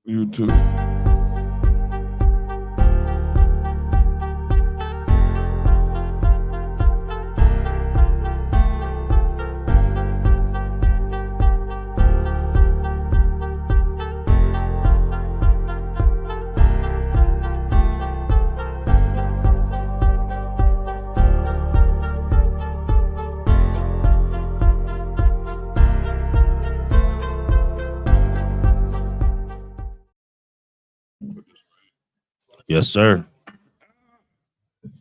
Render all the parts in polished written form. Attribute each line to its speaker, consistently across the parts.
Speaker 1: YouTube.
Speaker 2: Yes, sir.
Speaker 1: Here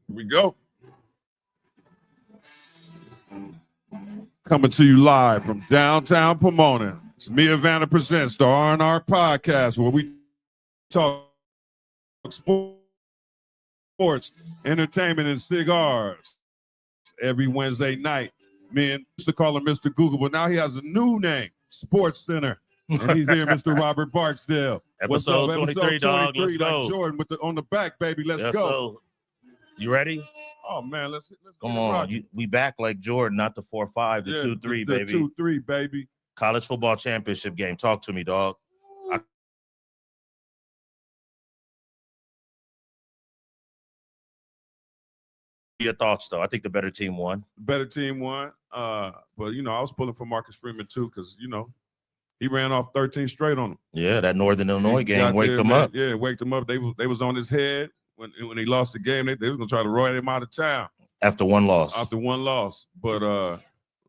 Speaker 1: we go. Coming to you live from downtown Pomona. It's Mia Vanna Presents the R&R Podcast, where we talk sports, entertainment, and cigars every Wednesday night. Men used to call him Mr. Google, but now he has a new name, Sports Center. And he's here, Mr. Robert Barksdale.
Speaker 2: Episode 23, dog. Let's go.
Speaker 1: Like Jordan with on the back, baby. Let's go.
Speaker 2: So, you ready?
Speaker 1: Oh man, let's
Speaker 2: come on. We back like Jordan, not the 4-5, the 2-3, baby.
Speaker 1: 2-3, baby.
Speaker 2: College football championship game. Talk to me, dog. Your thoughts, though? I think the better team won.
Speaker 1: But I was pulling for Marcus Freeman too, because he ran off 13 straight on him.
Speaker 2: Yeah, that Northern Illinois game waked him up.
Speaker 1: Yeah, waked him up. They was on his head when he lost the game. They was gonna try to roll him out of town
Speaker 2: after one loss.
Speaker 1: But I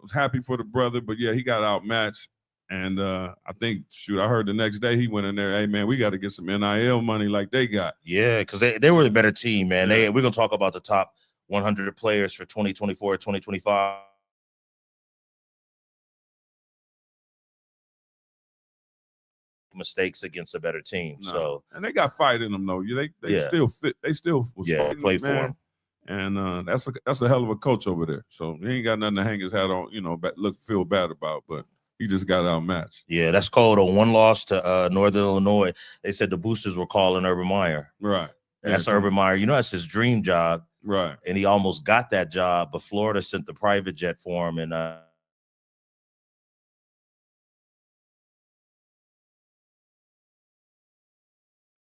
Speaker 1: was happy for the brother. But yeah, he got outmatched. And I think, I heard the next day he went in there. Hey man, we got to get some NIL money like they got.
Speaker 2: Yeah, because they were the better team, man. Yeah. We're gonna talk about the top 100 players for 2024, 2025. Mistakes against a better team.
Speaker 1: No.
Speaker 2: So
Speaker 1: and they got fight in them though. They still fit. They still was
Speaker 2: play for him.
Speaker 1: And that's a hell of a coach over there. So he ain't got nothing to hang his hat on. Feel bad about, but he just got outmatched.
Speaker 2: Yeah, that's cold. On one loss to Northern Illinois, they said the boosters were calling Urban Meyer.
Speaker 1: Right.
Speaker 2: And that's Urban Meyer. That's his dream job.
Speaker 1: Right.
Speaker 2: And he almost got that job, but Florida sent the private jet for him, and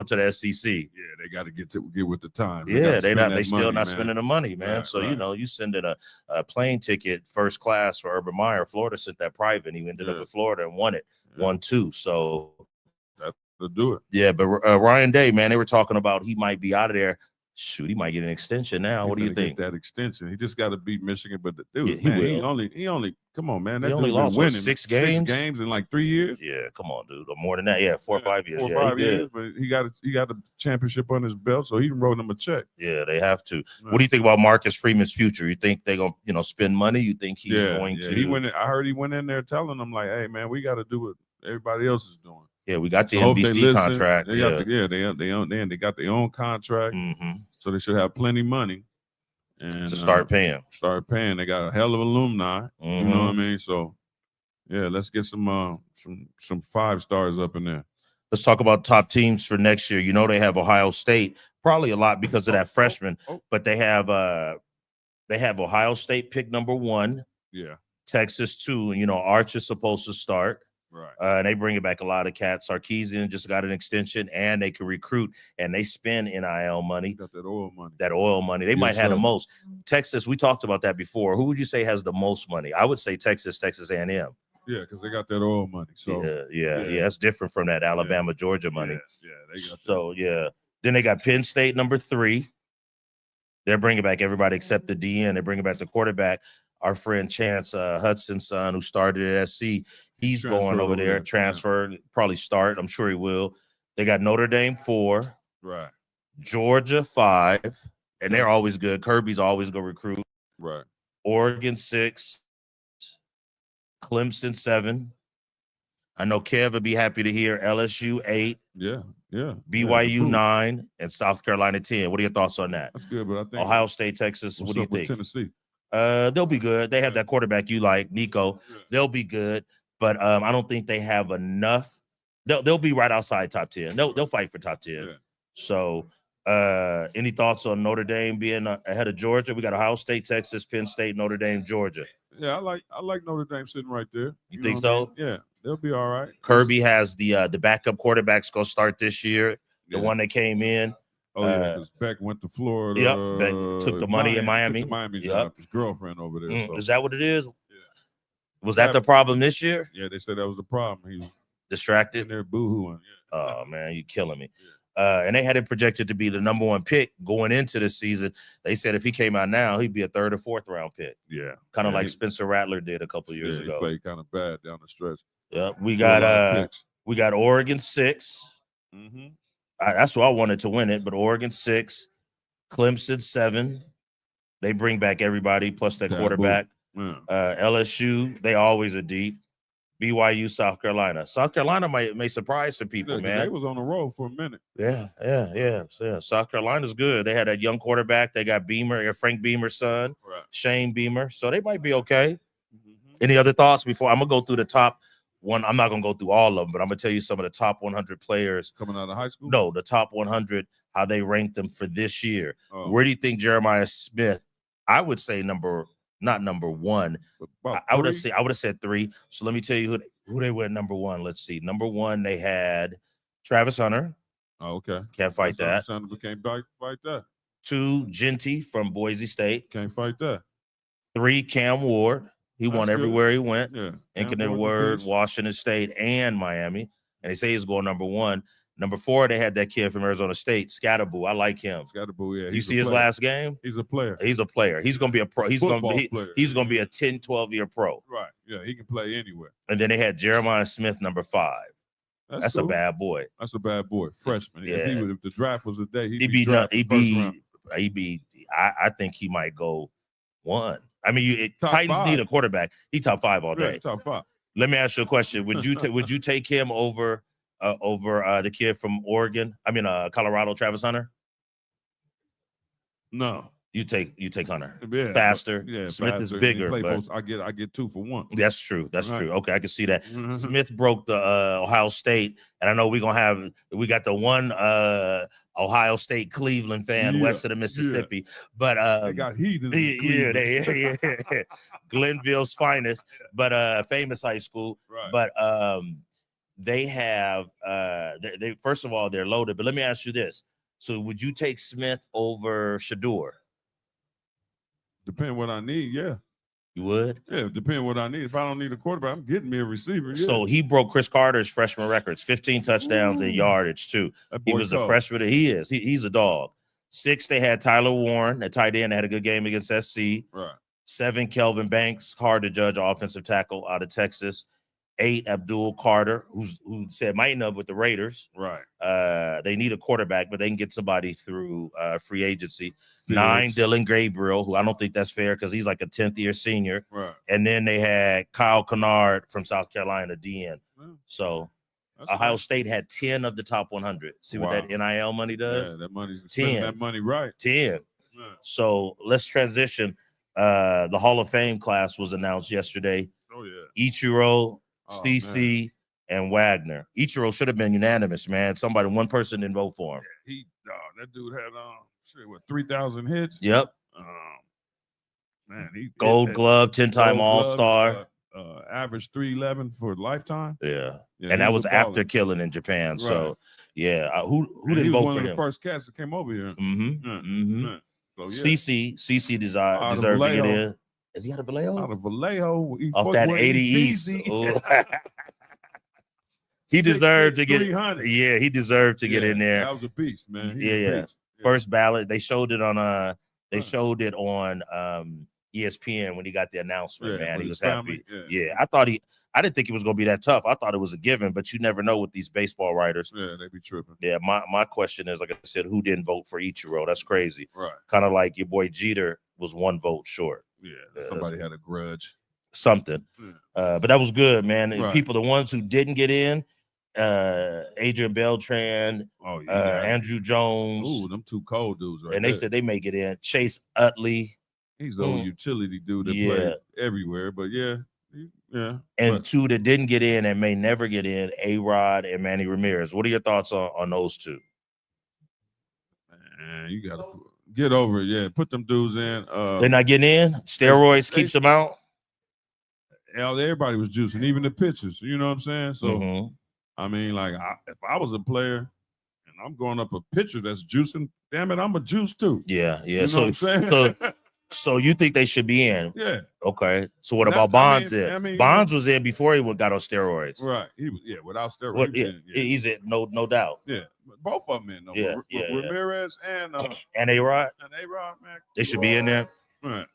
Speaker 2: to the SEC.
Speaker 1: Yeah, they got to get with the time.
Speaker 2: They still not spending the money, man. Right, so you send in a plane ticket first class for Urban Meyer. Florida sent that private, and he ended up in Florida and won it, 1-2. So
Speaker 1: that's to do it.
Speaker 2: Yeah, but Ryan Day, man, they were talking about he might be out of there. Shoot, he might get an extension now. What do you think?
Speaker 1: That extension. He just got to beat Michigan, but the dude,
Speaker 2: he
Speaker 1: only come on, man. That
Speaker 2: he only lost
Speaker 1: winning
Speaker 2: 6 games.
Speaker 1: 6 games in like 3 years.
Speaker 2: Yeah, come on, dude. Or more than that. Yeah, 4 or 5 years.
Speaker 1: 4 or 5 years. But he got a championship on his belt, so he wrote him a check.
Speaker 2: Yeah, they have to. Right. What do you think about Marcus Freeman's future? You think they're gonna spend money? You think he's going to?
Speaker 1: He went. I heard he went in there telling them like, "Hey, man, we got to do what everybody else is doing."
Speaker 2: Yeah, we got the NBC contract.
Speaker 1: They got they got their own contract, so they should have plenty of money and
Speaker 2: to start paying.
Speaker 1: They got a hell of alumni. You know what I mean? So, yeah, let's get some 5 stars up in there.
Speaker 2: Let's talk about top teams for next year. They have Ohio State, probably a lot because of that freshman, but they have Ohio State pick number 1.
Speaker 1: Yeah,
Speaker 2: Texas 2, and Arch is supposed to start.
Speaker 1: Right.
Speaker 2: And they bring back a lot of cats. Sarkisian just got an extension, and they can recruit, and they spend NIL money.
Speaker 1: Got that oil money.
Speaker 2: They might have the most. Texas, we talked about that before. Who would you say has the most money? I would say Texas A&M.
Speaker 1: Yeah, because they got that oil money. So
Speaker 2: yeah, it's different from that Alabama, Georgia money.
Speaker 1: Yeah, they got
Speaker 2: so that. Then they got Penn State number 3. They're bringing back everybody except the DN. They're bringing back the quarterback. Our friend Chance Hudson's son, who started at SC, he's going over there, transfer, probably start. I'm sure he will. They got Notre Dame 4,
Speaker 1: right?
Speaker 2: Georgia 5, and they're always good. Kirby's always going to recruit,
Speaker 1: right?
Speaker 2: Oregon 6, Clemson 7. I know Kev would be happy to hear LSU 8.
Speaker 1: Yeah.
Speaker 2: BYU 9 and South Carolina 10. What are your thoughts on that?
Speaker 1: That's good, but I think
Speaker 2: Ohio State, Texas. What do you think?
Speaker 1: Tennessee.
Speaker 2: They'll be good. They have that quarterback you like, Nico. They'll be good, but I don't think they have enough. They'll be right outside top 10. They'll fight for top 10.
Speaker 1: Yeah.
Speaker 2: So, any thoughts on Notre Dame being ahead of Georgia? We got Ohio State, Texas, Penn State, Notre Dame, Georgia.
Speaker 1: Yeah, I like Notre Dame sitting right there.
Speaker 2: You think so?
Speaker 1: Yeah. They'll be all right.
Speaker 2: Kirby has the backup quarterbacks going to start this year. The
Speaker 1: Yeah.
Speaker 2: one that came in.
Speaker 1: Oh yeah, because Beck went to Florida.
Speaker 2: Yep, Beck took the money in Miami.
Speaker 1: Took the Miami
Speaker 2: Yep.
Speaker 1: job. His girlfriend over there. So.
Speaker 2: Is that what it is?
Speaker 1: Yeah.
Speaker 2: Was that the problem this year?
Speaker 1: Yeah, they said that was the problem. He was
Speaker 2: distracted.
Speaker 1: in there boohooing. Yeah.
Speaker 2: Oh man, you killing me.
Speaker 1: Yeah.
Speaker 2: And they had it projected to be the number 1 pick going into the season. They said if he came out now, he'd be a 3rd or 4th round pick.
Speaker 1: Yeah,
Speaker 2: kind of
Speaker 1: yeah,
Speaker 2: like Spencer Rattler did a couple years
Speaker 1: he
Speaker 2: ago.
Speaker 1: played kind of bad down the stretch.
Speaker 2: Yeah, we
Speaker 1: Threw a lot of
Speaker 2: got
Speaker 1: picks.
Speaker 2: we got Oregon 6.
Speaker 1: Mm-hmm.
Speaker 2: That's who I wanted to win it, but Oregon 6, Clemson 7. They bring back everybody plus their quarterback.
Speaker 1: Yeah.
Speaker 2: LSU, they always are deep. BYU, South Carolina. South Carolina may surprise some people,
Speaker 1: Yeah,
Speaker 2: man.
Speaker 1: they was on the road for a minute.
Speaker 2: Yeah. South Carolina's good. They had a young quarterback. They got Beamer, Frank Beamer's son,
Speaker 1: Right.
Speaker 2: Shane Beamer. So they might be okay.
Speaker 1: Mm-hmm.
Speaker 2: Any other thoughts before I'm gonna go through the top one? I'm not gonna go through all of them, but I'm gonna tell you some of the top 100 players
Speaker 1: Coming out of high school?
Speaker 2: No, the top 100, how they ranked them for this year.
Speaker 1: Oh.
Speaker 2: Where do you think Jeremiah Smith? I would say not number 1. I would have said 3. So let me tell you who they were at number 1. Let's see. Number 1, they had Travis Hunter.
Speaker 1: Oh, okay.
Speaker 2: Can't fight that.
Speaker 1: Can't fight that.
Speaker 2: 2, Genty from Boise State.
Speaker 1: Can't fight that.
Speaker 2: 3, Cam Ward. He won everywhere he went.
Speaker 1: Yeah.
Speaker 2: Inconvenient Word, Washington State, and Miami. And they say he's going number 1. Number 4, they had that kid from Arizona State, Scatterboo. I like him.
Speaker 1: Scatterboo, yeah.
Speaker 2: You see his last game?
Speaker 1: He's a player.
Speaker 2: He's a player. He's going to be a pro. He's going to be a 10, 12-year pro.
Speaker 1: Right. Yeah, he can play anywhere.
Speaker 2: And then they had Jeremiah Smith, number 5. That's
Speaker 1: cool.
Speaker 2: a bad boy.
Speaker 1: That's a bad boy. Freshman.
Speaker 2: Yeah.
Speaker 1: If the draft was a day, he'd be drafted first round.
Speaker 2: I think he might go 1. I mean, Titans
Speaker 1: 5.
Speaker 2: need a quarterback. He top 5 all day.
Speaker 1: Yeah, top 5.
Speaker 2: Let me ask you a question. Would you take him over the kid from Oregon? I mean, Colorado, Travis Hunter?
Speaker 1: No.
Speaker 2: You take Hunter.
Speaker 1: Yeah,
Speaker 2: faster.
Speaker 1: Yeah,
Speaker 2: Smith
Speaker 1: faster.
Speaker 2: is bigger. But
Speaker 1: I get 2 for 1.
Speaker 2: That's true. That's
Speaker 1: right.
Speaker 2: true. Okay, I can see that.
Speaker 1: Mm-hmm.
Speaker 2: Smith broke the Ohio State, and I know we got the one Ohio State Cleveland fan west of the Mississippi, but
Speaker 1: they got heathens.
Speaker 2: Yeah, Glenville's finest, but famous high school.
Speaker 1: Right.
Speaker 2: But they have they first of all, they're loaded. But let me ask you this: so would you take Smith over Shedeur?
Speaker 1: Depending what I need, yeah.
Speaker 2: You would?
Speaker 1: Yeah, depending what I need. If I don't need a quarterback, I'm getting me a receiver. Yeah.
Speaker 2: So he broke Chris Carter's freshman records, 15 touchdowns and yardage too. He was a freshman. He's a dog. 6, they had Tyler Warren, a tight end, had a good game against SC.
Speaker 1: Right.
Speaker 2: 7, Kelvin Banks, hard to judge, offensive tackle out of Texas. 8, Abdul Carter, who said might up with the Raiders.
Speaker 1: Right.
Speaker 2: They need a quarterback, but they can get somebody through free agency. 9, Dylan Gabriel, who I don't think that's fair because he's like a 10th year senior.
Speaker 1: Right.
Speaker 2: And then they had Kyle Kennard from South Carolina, DN. So Ohio State had 10 of the top 100. See what that NIL money does?
Speaker 1: Yeah, that money's
Speaker 2: 10.
Speaker 1: That money right.
Speaker 2: 10.
Speaker 1: Yeah.
Speaker 2: So let's transition. The Hall of Fame class was announced yesterday.
Speaker 1: Oh yeah.
Speaker 2: Ichiro, CC, and Wagner. Ichiro should have been unanimous, man. One person didn't vote for him.
Speaker 1: That dude had 3,000 hits.
Speaker 2: Yep.
Speaker 1: Man, he
Speaker 2: Gold Glove, 10-time All-Star.
Speaker 1: Average 311 for lifetime.
Speaker 2: Yeah, and that was after killing in Japan. Right. So yeah, who didn't vote for him? He was
Speaker 1: one of the first cats that came over here.
Speaker 2: So, yeah. CC deserved to get in. Is he out of Vallejo?
Speaker 1: Out of Vallejo.
Speaker 2: Off that 80 East. He deserved to get. Yeah, he deserved to get in there.
Speaker 1: That was a beast, man.
Speaker 2: Yeah. First ballot. They showed it on ESPN when he got the announcement. Man, he was happy. Yeah, I didn't think it was gonna be that tough. I thought it was a given, but you never know with these baseball writers.
Speaker 1: Yeah, they be tripping.
Speaker 2: Yeah, my question is, like I said, who didn't vote for Ichiro? That's crazy.
Speaker 1: Right.
Speaker 2: Kind of like your boy Jeter was 1 vote short.
Speaker 1: Yeah, somebody had a grudge.
Speaker 2: Something. But that was good, man. Right. People, the ones who didn't get in, Adrian Beltran, Andrew Jones.
Speaker 1: Ooh, them 2 cold dudes right
Speaker 2: And they said they may get in. Chase Utley.
Speaker 1: He's the old utility dude that played everywhere, but yeah.
Speaker 2: And 2 that didn't get in and may never get in, A-Rod and Manny Ramirez. What are your thoughts on those 2?
Speaker 1: Man, you gotta get over it. Yeah, put them dudes in.
Speaker 2: They're not getting in. Steroids keeps them out.
Speaker 1: everybody was juicing, even the pitchers. You know what I'm saying? So
Speaker 2: Mhm.
Speaker 1: I mean, like, if I was a player and I'm going up a pitcher that's juicing, damn it, I'm a juice too.
Speaker 2: Yeah.
Speaker 1: You know
Speaker 2: So
Speaker 1: what I'm saying?
Speaker 2: so you think they should be in?
Speaker 1: Yeah.
Speaker 2: Okay. So what
Speaker 1: And
Speaker 2: about Bonds?
Speaker 1: I mean,
Speaker 2: Bonds was in before he got on steroids.
Speaker 1: Right. He was, without steroids.
Speaker 2: What, he's in, no doubt.
Speaker 1: Yeah. Both of them in though.
Speaker 2: Yeah.
Speaker 1: Ramirez and
Speaker 2: A-Rod,
Speaker 1: A-Rod, man.
Speaker 2: they should be in there.
Speaker 1: Right.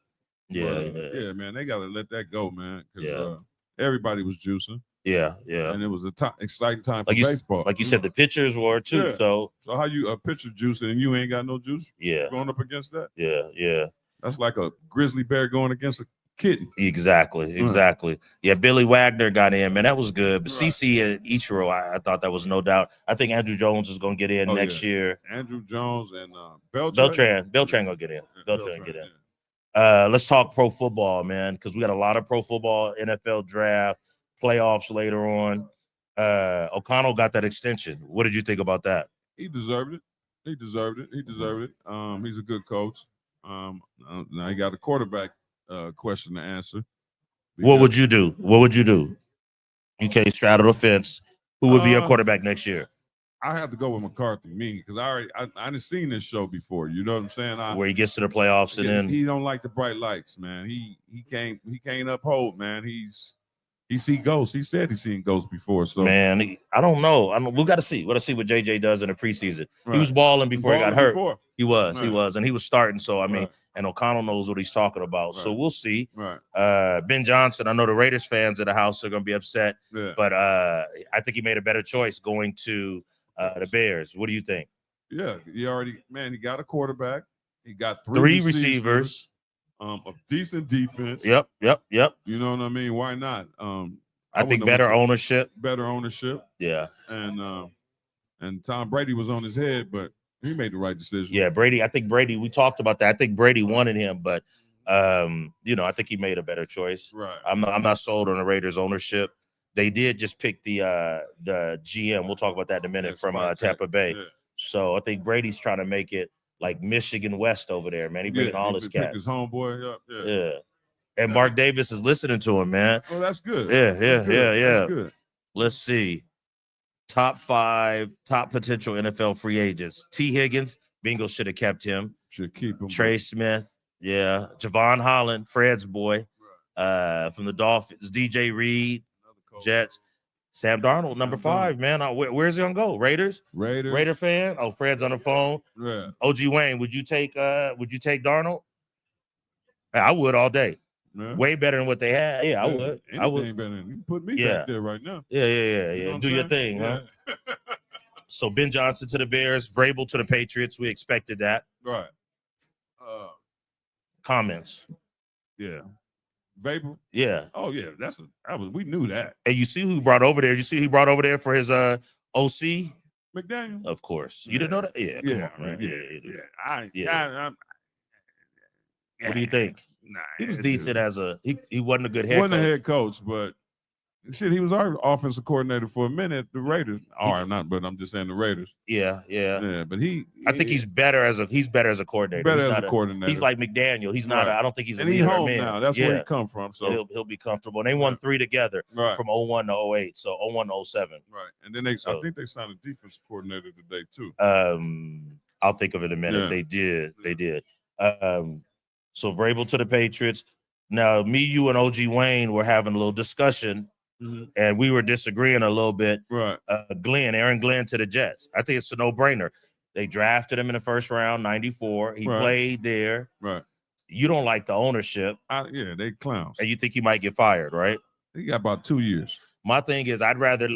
Speaker 2: Yeah.
Speaker 1: Yeah, man. They gotta let that go, man. Because
Speaker 2: Yeah.
Speaker 1: Everybody was juicing.
Speaker 2: Yeah.
Speaker 1: And it was a exciting time for baseball.
Speaker 2: Like you said, the pitchers were too.
Speaker 1: Yeah.
Speaker 2: So
Speaker 1: how you a pitcher juicing and you ain't got no juice?
Speaker 2: Yeah.
Speaker 1: Going up against that?
Speaker 2: Yeah.
Speaker 1: That's like a grizzly bear going against a kitten.
Speaker 2: Exactly. Yeah, Billy Wagner got in, man. That was good. But CC and Ichiro, I thought that was no doubt. I think Andrew Jones is going to get in next year.
Speaker 1: Andrew Jones and Beltran
Speaker 2: gonna get in. Beltran get in. Let's talk pro football, man, because we got a lot of pro football, NFL draft, playoffs later on. O'Connell got that extension. What did you think about that?
Speaker 1: He deserved it. He's a good coach. Now he got a quarterback question to answer.
Speaker 2: What would you do? You can't straddle the fence. Who would be your quarterback next year?
Speaker 1: I have to go with McCarthy, because I didn't seen this show before. You know what I'm saying?
Speaker 2: Where he gets to the playoffs and then
Speaker 1: he don't like the bright lights, man. He can't uphold, man. He see ghosts. He said he's seen ghosts before. So
Speaker 2: man, I don't know. We got to see. What see what JJ does in the preseason. Right. He was balling before he got hurt. He was, and he was starting. So I mean, and O'Connell knows what he's talking about. Right. So we'll see.
Speaker 1: Right.
Speaker 2: Ben Johnson. I know the Raiders fans of the house are going to be upset, but I think he made a better choice going to the Bears. What do you think?
Speaker 1: Yeah, he got a quarterback. He got
Speaker 2: three receivers.
Speaker 1: A decent defense.
Speaker 2: Yep.
Speaker 1: You know what I mean? Why not?
Speaker 2: I think better ownership.
Speaker 1: Yeah. And Tom Brady was on his head, but he made the right decision.
Speaker 2: Yeah, Brady. I think Brady. We talked about that. I think Brady wanted him, but I think he made a better choice.
Speaker 1: Right.
Speaker 2: I'm not sold on the Raiders ownership. They did just pick the GM. We'll talk about that in a minute from Tampa Bay. Yeah. So I think Brady's trying to make it like Michigan West over there, man. He bringing all his cats.
Speaker 1: His homeboy up.
Speaker 2: Yeah. And Mark Davis is listening to him, man.
Speaker 1: Oh, that's good.
Speaker 2: Yeah.
Speaker 1: That's good.
Speaker 2: Let's see. Top 5 potential NFL free agents. T. Higgins, Bengals should have kept him.
Speaker 1: Should keep him.
Speaker 2: Trey Smith, Javon Holland, Fred's boy, from the Dolphins. DJ Reed, Jets. Sam Darnold, number 5, man. Where's he gonna go? Raiders. Raider fan. Oh, Fred's on the phone.
Speaker 1: Yeah.
Speaker 2: OG Wayne, would you take Darnold? I would all day. Yeah. Way better than what they had. Yeah, I would. I would.
Speaker 1: Better than, you can put me back there right now.
Speaker 2: Yeah. You know Do your thing, huh? So Ben Johnson to the Bears, Vrabel to the Patriots. We expected that.
Speaker 1: Right.
Speaker 2: Comments.
Speaker 1: Yeah. Vrabel?
Speaker 2: Yeah.
Speaker 1: Oh, yeah. We knew that.
Speaker 2: And you see who he brought over there? You see who he brought over there for his OC?
Speaker 1: McDaniel.
Speaker 2: Of course. You didn't know that? Yeah. Come on, man.
Speaker 1: Yeah.
Speaker 2: What do you think?
Speaker 1: Nah,
Speaker 2: he was decent he wasn't a good head
Speaker 1: coach. Wasn't a head coach, but shit, he was our offensive coordinator for a minute. The Raiders, but I'm just saying the Raiders.
Speaker 2: Yeah.
Speaker 1: But
Speaker 2: I think he's better as a coordinator.
Speaker 1: Better as a coordinator.
Speaker 2: He's like McDaniel. He's not. I don't think he's.
Speaker 1: And he's home now. That's where he come from. So
Speaker 2: he'll be comfortable. And they won 3 together from 01 to 08. So 01 to 07.
Speaker 1: Right. And then I think they signed a defense coordinator today too.
Speaker 2: I'll think of it in a minute. Yeah. They did. So Vrabel to the Patriots. Now, me, you, and OG Wayne were having a little discussion, and we were disagreeing a little bit.
Speaker 1: Right.
Speaker 2: Aaron Glenn to the Jets. I think it's a no-brainer. They drafted him in the first round, 94. He played there.
Speaker 1: Right.
Speaker 2: You don't like the ownership.
Speaker 1: They clowns.
Speaker 2: And you think he might get fired, right?
Speaker 1: He got about 2 years.
Speaker 2: My thing is I'd rather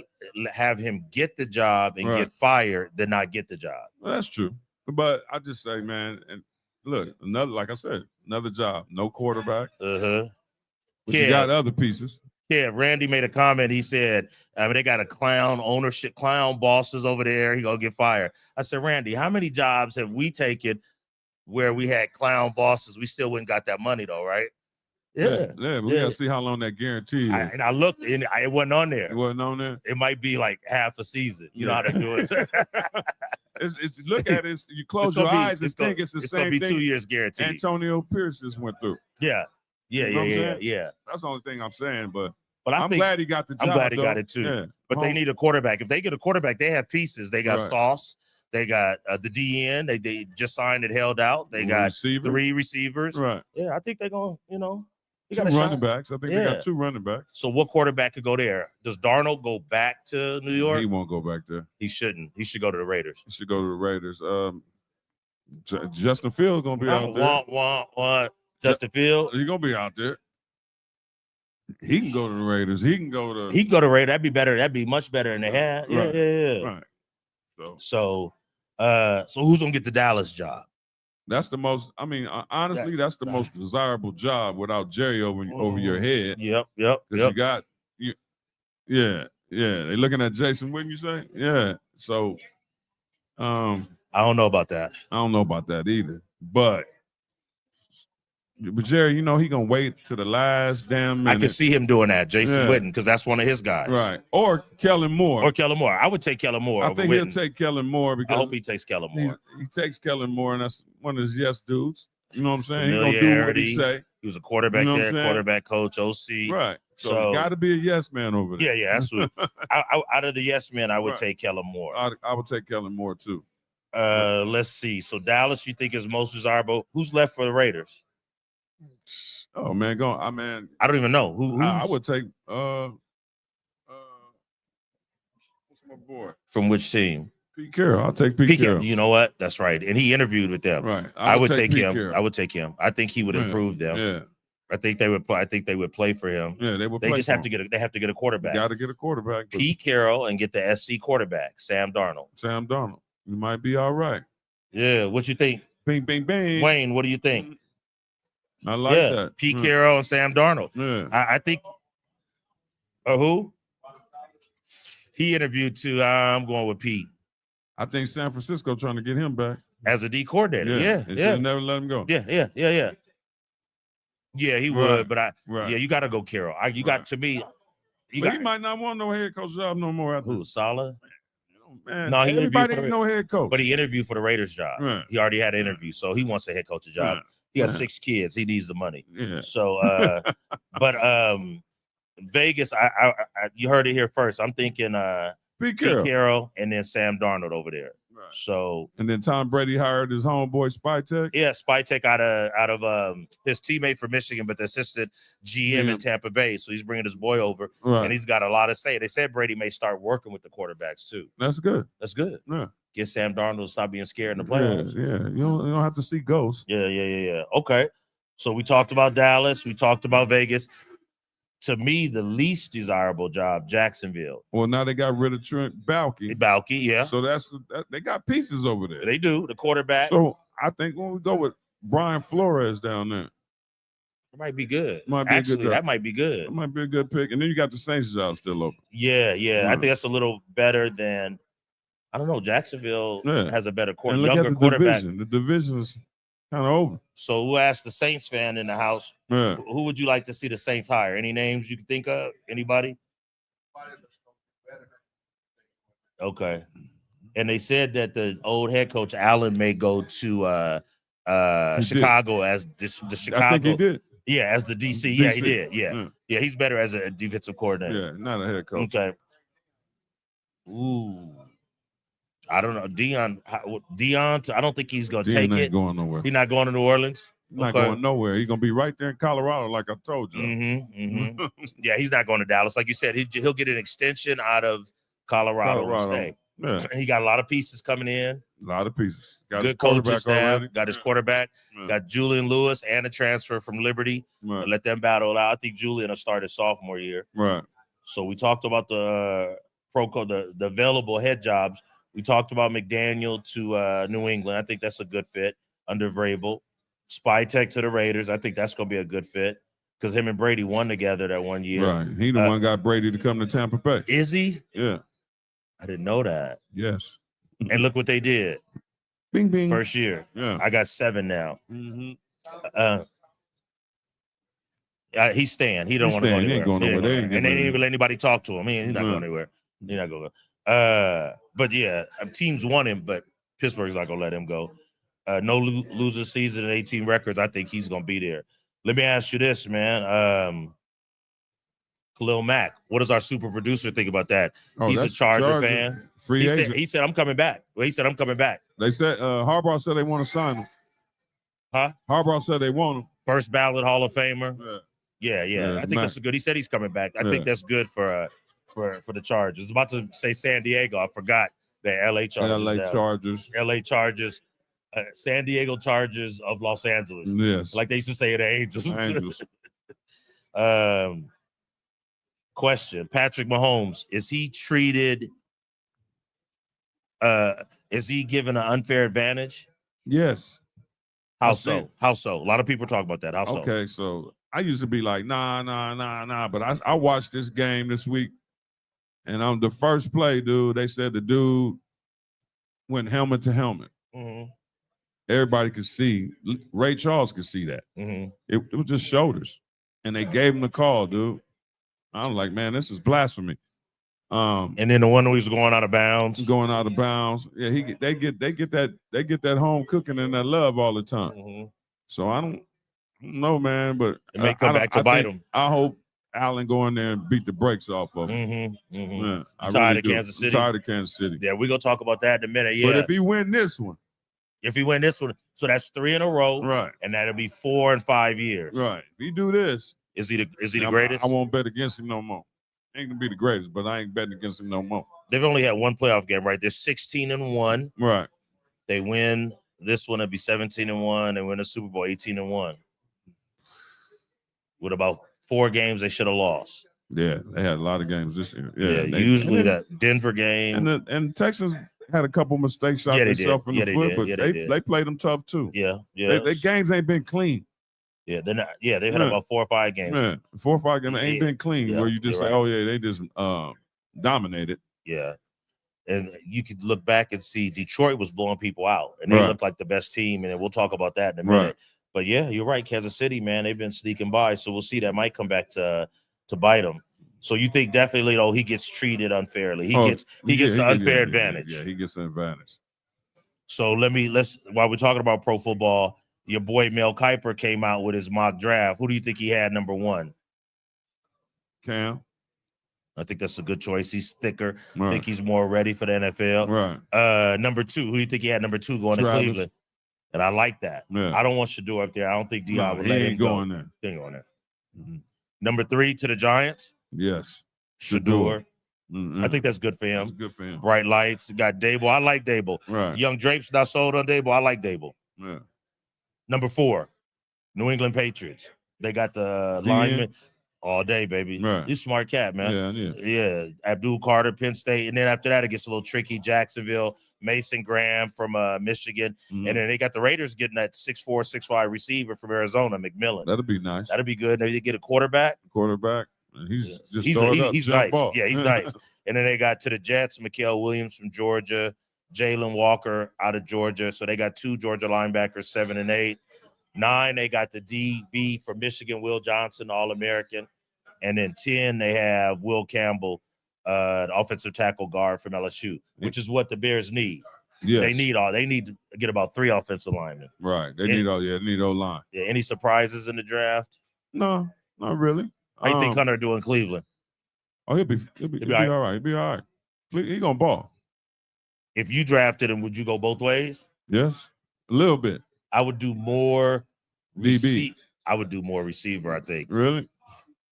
Speaker 2: have him get the job and get fired than not get the job.
Speaker 1: Well, that's true. But I just say, man, and look, like I said, another job, no quarterback. But you got other pieces.
Speaker 2: Yeah, Randy made a comment. He said, they got a clown ownership, clown bosses over there. He gonna get fired. I said, Randy, how many jobs have we taken where we had clown bosses? We still wouldn't got that money though, right?
Speaker 1: Yeah, but we gotta see how long that guarantee is.
Speaker 2: And I looked, and it wasn't on there.
Speaker 1: It wasn't on there.
Speaker 2: It might be like half a season. You know how to do it.
Speaker 1: It's look at it. You close your eyes and think it's the same thing.
Speaker 2: 2 years guaranteed.
Speaker 1: Antonio Pierce just went through.
Speaker 2: Yeah. Yeah,
Speaker 1: You know what I'm
Speaker 2: yeah,
Speaker 1: saying?
Speaker 2: yeah.
Speaker 1: That's the only thing I'm saying. But
Speaker 2: But
Speaker 1: I'm glad he got the job.
Speaker 2: I'm glad he got
Speaker 1: though.
Speaker 2: it too.
Speaker 1: Yeah.
Speaker 2: But they need a quarterback. If they get a quarterback, they have pieces. They got
Speaker 1: Right.
Speaker 2: Sauce. They got the DN. They just signed it, held out. They got
Speaker 1: Receiver.
Speaker 2: 3 receivers.
Speaker 1: Right.
Speaker 2: Yeah, I think they're going to, you know. They
Speaker 1: 2
Speaker 2: got a
Speaker 1: running
Speaker 2: shot.
Speaker 1: backs. I think they got 2 running backs.
Speaker 2: So what quarterback could go there? Does Darnold go back to New York?
Speaker 1: He won't go back there.
Speaker 2: He shouldn't. He should go to the Raiders.
Speaker 1: He should go to the Raiders. Justin Fields gonna be out there.
Speaker 2: Justin Fields.
Speaker 1: He's gonna be out there. He can go to the Raiders. He can go to
Speaker 2: Raiders. That'd be better. That'd be much better than they had.
Speaker 1: Right.
Speaker 2: Yeah.
Speaker 1: Right.
Speaker 2: So who's gonna get the Dallas job?
Speaker 1: That's the most. I mean, honestly, that's the most desirable job without Jerry over your head.
Speaker 2: Yep.
Speaker 1: Because you got yeah. They looking at Jason. Wouldn't you say? Yeah. So,
Speaker 2: I don't know about that.
Speaker 1: I don't know about that either. But Jerry, you know, he gonna wait to the last damn minute.
Speaker 2: I can see him doing that, Jason Witten, because that's one of his guys.
Speaker 1: Right. Or Kellen Moore.
Speaker 2: I would take Kellen Moore.
Speaker 1: I think he'll take Kellen Moore because
Speaker 2: I hope he takes Kellen Moore.
Speaker 1: He takes Kellen Moore, and that's one of his yes dudes. You know what I'm saying? He's gonna do what he say.
Speaker 2: He was a quarterback there, quarterback coach, OC.
Speaker 1: Right. So got to be a yes man over there.
Speaker 2: Yeah, that's what. Out of the yes men, I would take Kellen Moore.
Speaker 1: I would take Kellen Moore too.
Speaker 2: Let's see. So Dallas, you think is most desirable? Who's left for the Raiders?
Speaker 1: Oh man,
Speaker 2: I don't even know who.
Speaker 1: I would take what's my boy
Speaker 2: from which team?
Speaker 1: Pete Carroll. I'll take Pete Carroll.
Speaker 2: You know what? That's right. And he interviewed with them.
Speaker 1: Right.
Speaker 2: I would take him. Carroll. I would take him. I think he would improve them.
Speaker 1: Yeah.
Speaker 2: I think they would play. I think they would play for him.
Speaker 1: Yeah, they would.
Speaker 2: They just have to get a. They have to get a quarterback.
Speaker 1: Got to get a quarterback.
Speaker 2: Pete Carroll and get the SC quarterback, Sam Darnold.
Speaker 1: You might be all right.
Speaker 2: Yeah. What you think?
Speaker 1: Bing, bing, bing.
Speaker 2: Wayne, what do you think?
Speaker 1: I like that.
Speaker 2: Pete Carroll and Sam Darnold.
Speaker 1: Yeah.
Speaker 2: I think. Who? He interviewed too. I'm going with Pete.
Speaker 1: I think San Francisco trying to get him back
Speaker 2: as a D coordinator. Yeah.
Speaker 1: Should never let him go.
Speaker 2: Yeah. Yeah, he would, but you got to go Carroll. You got to me.
Speaker 1: He might not want no head coach job no more.
Speaker 2: Who? Saleh?
Speaker 1: Man, no, everybody ain't no head coach.
Speaker 2: But he interviewed for the Raiders job.
Speaker 1: Right.
Speaker 2: He already had an interview, so he wants a head coach job. Right. He has 6 kids. He needs the money.
Speaker 1: Yeah.
Speaker 2: So, but Vegas, I you heard it here first. I'm thinking Pete Carroll and then Sam Darnold over there. Right. So
Speaker 1: and then Tom Brady hired his homeboy Spytek.
Speaker 2: Yeah, Spytek out of his teammate from Michigan, but the assistant GM in Tampa Bay. So he's bringing his boy over, and he's got a lot to say. They said Brady may start working with the quarterbacks too.
Speaker 1: That's good.
Speaker 2: Yeah. Get Sam Darnold to stop being scared in the playoffs.
Speaker 1: Yeah. You don't have to see ghosts.
Speaker 2: Yeah. Okay. So we talked about Dallas. We talked about Vegas. To me, the least desirable job, Jacksonville.
Speaker 1: Well, now they got rid of Trent Baalke.
Speaker 2: Yeah.
Speaker 1: So they got pieces over there.
Speaker 2: They do. The quarterback.
Speaker 1: So I think when we go with Brian Flores down there,
Speaker 2: it might be good.
Speaker 1: That
Speaker 2: might be good.
Speaker 1: It might be a good pick. And then you got the Saints job still open.
Speaker 2: Yeah. I think that's a little better than. I don't know. Jacksonville has a better younger quarterback.
Speaker 1: The division is kind of over.
Speaker 2: So who asked the Saints fan in the house?
Speaker 1: Yeah.
Speaker 2: Who would you like to see the Saints hire? Any names you can think of? Anybody? Okay. And they said that the old head coach Allen may go to Chicago as the Chicago.
Speaker 1: I think he did.
Speaker 2: Yeah, as the DC. Yeah, he did. Yeah, he's better as a defensive coordinator.
Speaker 1: Yeah, not a head coach.
Speaker 2: Okay. Ooh. I don't know. Dion, I don't think he's going to take it.
Speaker 1: Going nowhere.
Speaker 2: He's not going to New Orleans?
Speaker 1: Not going nowhere. He's going to be right there in Colorado, like I told you.
Speaker 2: Mm-hmm. Yeah, he's not going to Dallas. Like you said, he'll get an extension out of Colorado. And stay.
Speaker 1: Yeah.
Speaker 2: He got a lot of pieces coming in.
Speaker 1: A lot of pieces.
Speaker 2: Got good coaching staff. Got his quarterback. Got Julian Lewis and a transfer from Liberty. Let them battle it out. I think Julian will start his sophomore year.
Speaker 1: Right.
Speaker 2: So we talked about the available head jobs. We talked about McDaniel to New England. I think that's a good fit under Vrabel. Spytek to the Raiders. I think that's going to be a good fit because him and Brady won together that one year.
Speaker 1: Right. He the one got Brady to come to Tampa Bay.
Speaker 2: Is he?
Speaker 1: Yeah.
Speaker 2: I didn't know that.
Speaker 1: Yes.
Speaker 2: And look what they did.
Speaker 1: Bing, bing.
Speaker 2: First year.
Speaker 1: Yeah.
Speaker 2: I got 7 now.
Speaker 1: Mm-hmm.
Speaker 2: He's staying. He don't want to go anywhere.
Speaker 1: He ain't going nowhere.
Speaker 2: And they didn't even let anybody talk to him. He's not going anywhere. He's not going. But yeah, teams want him, but Pittsburgh's not gonna let him go. No loser season and 18 records. I think he's gonna be there. Let me ask you this, man. Khalil Mack, what does our super producer think about that?
Speaker 1: Oh,
Speaker 2: He's a
Speaker 1: that's
Speaker 2: Charger fan.
Speaker 1: Free agent.
Speaker 2: He said, I'm coming back. Well, he said, I'm coming back.
Speaker 1: They said Harbaugh said they want to sign him.
Speaker 2: Huh?
Speaker 1: Harbaugh said they want him.
Speaker 2: First ballot Hall of Famer.
Speaker 1: Yeah.
Speaker 2: Yeah. I think
Speaker 1: Mack.
Speaker 2: that's a good. He said he's coming back. I think that's good for the Chargers. I was about to say San Diego. I forgot the LA Chargers. LA Chargers. San Diego Chargers of Los Angeles.
Speaker 1: Yes.
Speaker 2: Like they used to say the Angels.
Speaker 1: Angels.
Speaker 2: Question. Patrick Mahomes, is he treated is he given an unfair advantage?
Speaker 1: Yes.
Speaker 2: How so? How so? A lot of people talk about that. How so?
Speaker 1: Okay, so I used to be like, nah. But I watched this game this week, and on the first play, dude, they said the dude went helmet to helmet.
Speaker 2: Mm-hmm.
Speaker 1: Everybody could see. Ray Charles could see that.
Speaker 2: Mm-hmm.
Speaker 1: It was just shoulders, and they gave him the call, dude. I was like, man, this is blasphemy.
Speaker 2: And then the one who was going out of bounds.
Speaker 1: Going out of bounds. Yeah, they get that home cooking and that love all the time.
Speaker 2: Mm-hmm.
Speaker 1: So I don't know, man, but
Speaker 2: it may come back to bite him.
Speaker 1: I hope Allen go in there and beat the brakes off of him.
Speaker 2: Mm-hmm. Mm-hmm.
Speaker 1: Yeah,
Speaker 2: I'm tired of Kansas City.
Speaker 1: I'm tired of Kansas City.
Speaker 2: Yeah, we're gonna talk about that in a minute. Yeah.
Speaker 1: But if he win this one,
Speaker 2: so that's 3 in a row,
Speaker 1: right?
Speaker 2: And that'll be 4 in 5 years,
Speaker 1: right? If he do this,
Speaker 2: is he the greatest?
Speaker 1: I won't bet against him no more. Ain't gonna be the greatest, but I ain't betting against him no more.
Speaker 2: They've only had one playoff game, right? They're 16-1.
Speaker 1: Right.
Speaker 2: They win this one, it'll be 17-1. They win the Super Bowl 18-1. With about 4 games they should have lost.
Speaker 1: Yeah, they had a lot of games this year. Yeah,
Speaker 2: usually that Denver game
Speaker 1: and Texans had a couple mistakes shot themselves in the foot, but they played them tough too.
Speaker 2: Yeah.
Speaker 1: Their games ain't been clean.
Speaker 2: Yeah, they're not. Yeah, they had about 4 or 5 games.
Speaker 1: Yeah, 4 or 5 games ain't been clean where you just say, "Oh yeah, they just dominated."
Speaker 2: Yeah, and you could look back and see Detroit was blowing people out, and they looked like the best team. And we'll talk about that in a minute.
Speaker 1: Right.
Speaker 2: But yeah, you're right. Kansas City, man, they've been sneaking by, so we'll see. That might come back to bite them. So you think definitely, he gets treated unfairly. He gets the unfair advantage.
Speaker 1: Yeah, he gets an advantage.
Speaker 2: So let's while we're talking about pro football. Your boy Mel Kiper came out with his mock draft. Who do you think he had number 1?
Speaker 1: Cam.
Speaker 2: I think that's a good choice. He's thicker.
Speaker 1: Right.
Speaker 2: I think he's more ready for the NFL.
Speaker 1: Right.
Speaker 2: Number 2. Who do you think he had number 2 going to Cleveland? And I like that.
Speaker 1: Yeah.
Speaker 2: I don't want Shador up there. I don't think Dion would let him go.
Speaker 1: There.
Speaker 2: He ain't going there. Mm-hmm. Number 3 to the Giants.
Speaker 1: Yes.
Speaker 2: Shador.
Speaker 1: Mm-hmm.
Speaker 2: I think that's good for him.
Speaker 1: That's good for him.
Speaker 2: Bright lights. Got Dable. I like Dable.
Speaker 1: Right.
Speaker 2: Young Drape's not sold on Dable. I like Dable.
Speaker 1: Yeah.
Speaker 2: Number 4, New England Patriots. They got the lineman all day, baby.
Speaker 1: Right.
Speaker 2: He's a smart cat, man.
Speaker 1: Yeah.
Speaker 2: Abdul Carter, Penn State. And then after that, it gets a little tricky. Jacksonville, Mason Graham from Michigan.
Speaker 1: Mm-hmm.
Speaker 2: And then they got the Raiders getting that 6'4", 6'5" receiver from Arizona, McMillan.
Speaker 1: That'll be nice.
Speaker 2: That'll be good. Maybe they get a quarterback.
Speaker 1: He's just
Speaker 2: he's nice. Ball. Yeah, he's nice. And then they got to the Jets, Mikael Williams from Georgia, Jalen Walker out of Georgia. So they got 2 Georgia linebackers, 7 and 8. 9, they got the DB from Michigan, Will Johnson, All-American. And then 10, they have Will Campbell, the offensive tackle guard from LSU, which is what the Bears need.
Speaker 1: Yes.
Speaker 2: They need to get about 3 offensive linemen.
Speaker 1: Right. They need O-line.
Speaker 2: Yeah. Any surprises in the draft?
Speaker 1: No, not really.
Speaker 2: How you think Hunter do in Cleveland?
Speaker 1: Oh, he'll be all right. He'll be all right. He gonna ball.
Speaker 2: If you drafted him, would you go both ways?
Speaker 1: Yes, a little bit.
Speaker 2: I would do more
Speaker 1: DB.
Speaker 2: I would do more receiver, I think.
Speaker 1: Really?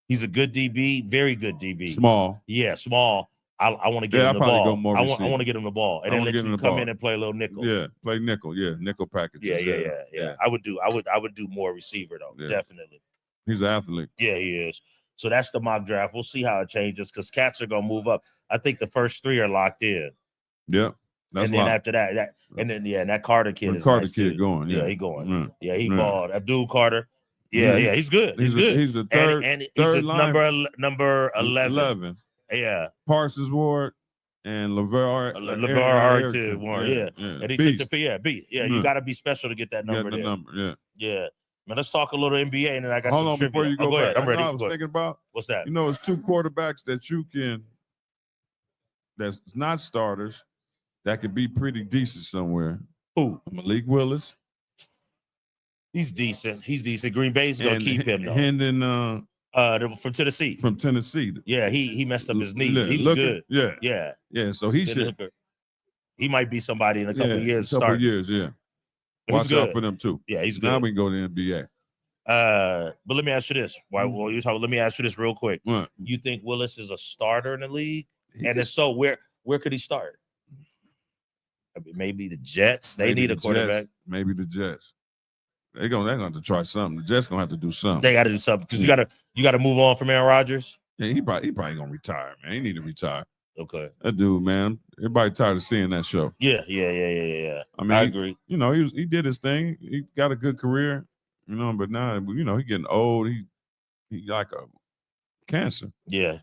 Speaker 2: He's a good DB, very good DB.
Speaker 1: Small.
Speaker 2: Yeah, small. I want to get him the ball.
Speaker 1: Go more
Speaker 2: I want to get him the ball, and then let you come in and play a little nickel.
Speaker 1: Yeah, play nickel. Yeah, nickel package.
Speaker 2: Yeah. I would do more receiver though. Definitely.
Speaker 1: He's an athlete.
Speaker 2: Yeah, he is. So that's the mock draft. We'll see how it changes because cats are gonna move up. I think the first 3 are locked in.
Speaker 1: Yeah.
Speaker 2: And then after that, and that Carter kid is
Speaker 1: Carter
Speaker 2: nice
Speaker 1: kid
Speaker 2: too.
Speaker 1: going.
Speaker 2: Yeah, he going. Yeah, he balled. Abdul Carter. Yeah, he's good. He's good.
Speaker 1: He's the third.
Speaker 2: And he's
Speaker 1: third
Speaker 2: number 11. Yeah.
Speaker 1: Parsons Ward and LeVar
Speaker 2: Arrington Ward. Yeah. And he took the B. Yeah, you got to be special to get that number.
Speaker 1: The number.
Speaker 2: Yeah. Man, let's talk a little NBA, and then I got
Speaker 1: Hold on before you go back.
Speaker 2: I'm ready.
Speaker 1: I was thinking about
Speaker 2: what's that?
Speaker 1: It's 2 quarterbacks that's not starters that could be pretty decent somewhere.
Speaker 2: Who?
Speaker 1: Malik Willis
Speaker 2: He's decent. He's decent. Green Bay's gonna keep him though.
Speaker 1: Hendon,
Speaker 2: from Tennessee.
Speaker 1: from Tennessee.
Speaker 2: Yeah, he messed up his knee.
Speaker 1: Yeah,
Speaker 2: He was good.
Speaker 1: Yeah.
Speaker 2: Yeah.
Speaker 1: So he
Speaker 2: Good
Speaker 1: should.
Speaker 2: hooker. He might be somebody in a couple years.
Speaker 1: A couple years, yeah. Watch out for them too.
Speaker 2: Yeah, he's good.
Speaker 1: Now we can go to the NBA.
Speaker 2: But let me ask you this. While you're talking, let me ask you this real quick.
Speaker 1: What?
Speaker 2: You think Willis is a starter in the league? And if so, where could he start? I mean, maybe the Jets. They need a quarterback.
Speaker 1: Maybe the Jets. They're gonna have to try something. The Jets gonna have to do something.
Speaker 2: They got to do something because you got to move on from Aaron Rodgers.
Speaker 1: Yeah, he probably gonna retire, man. He need to retire.
Speaker 2: Okay.
Speaker 1: That dude, man. Everybody tired of seeing that show.
Speaker 2: Yeah. I mean, I agree.
Speaker 1: He did his thing. He got a good career, but now, he getting old. He like a cancer.
Speaker 2: Yeah.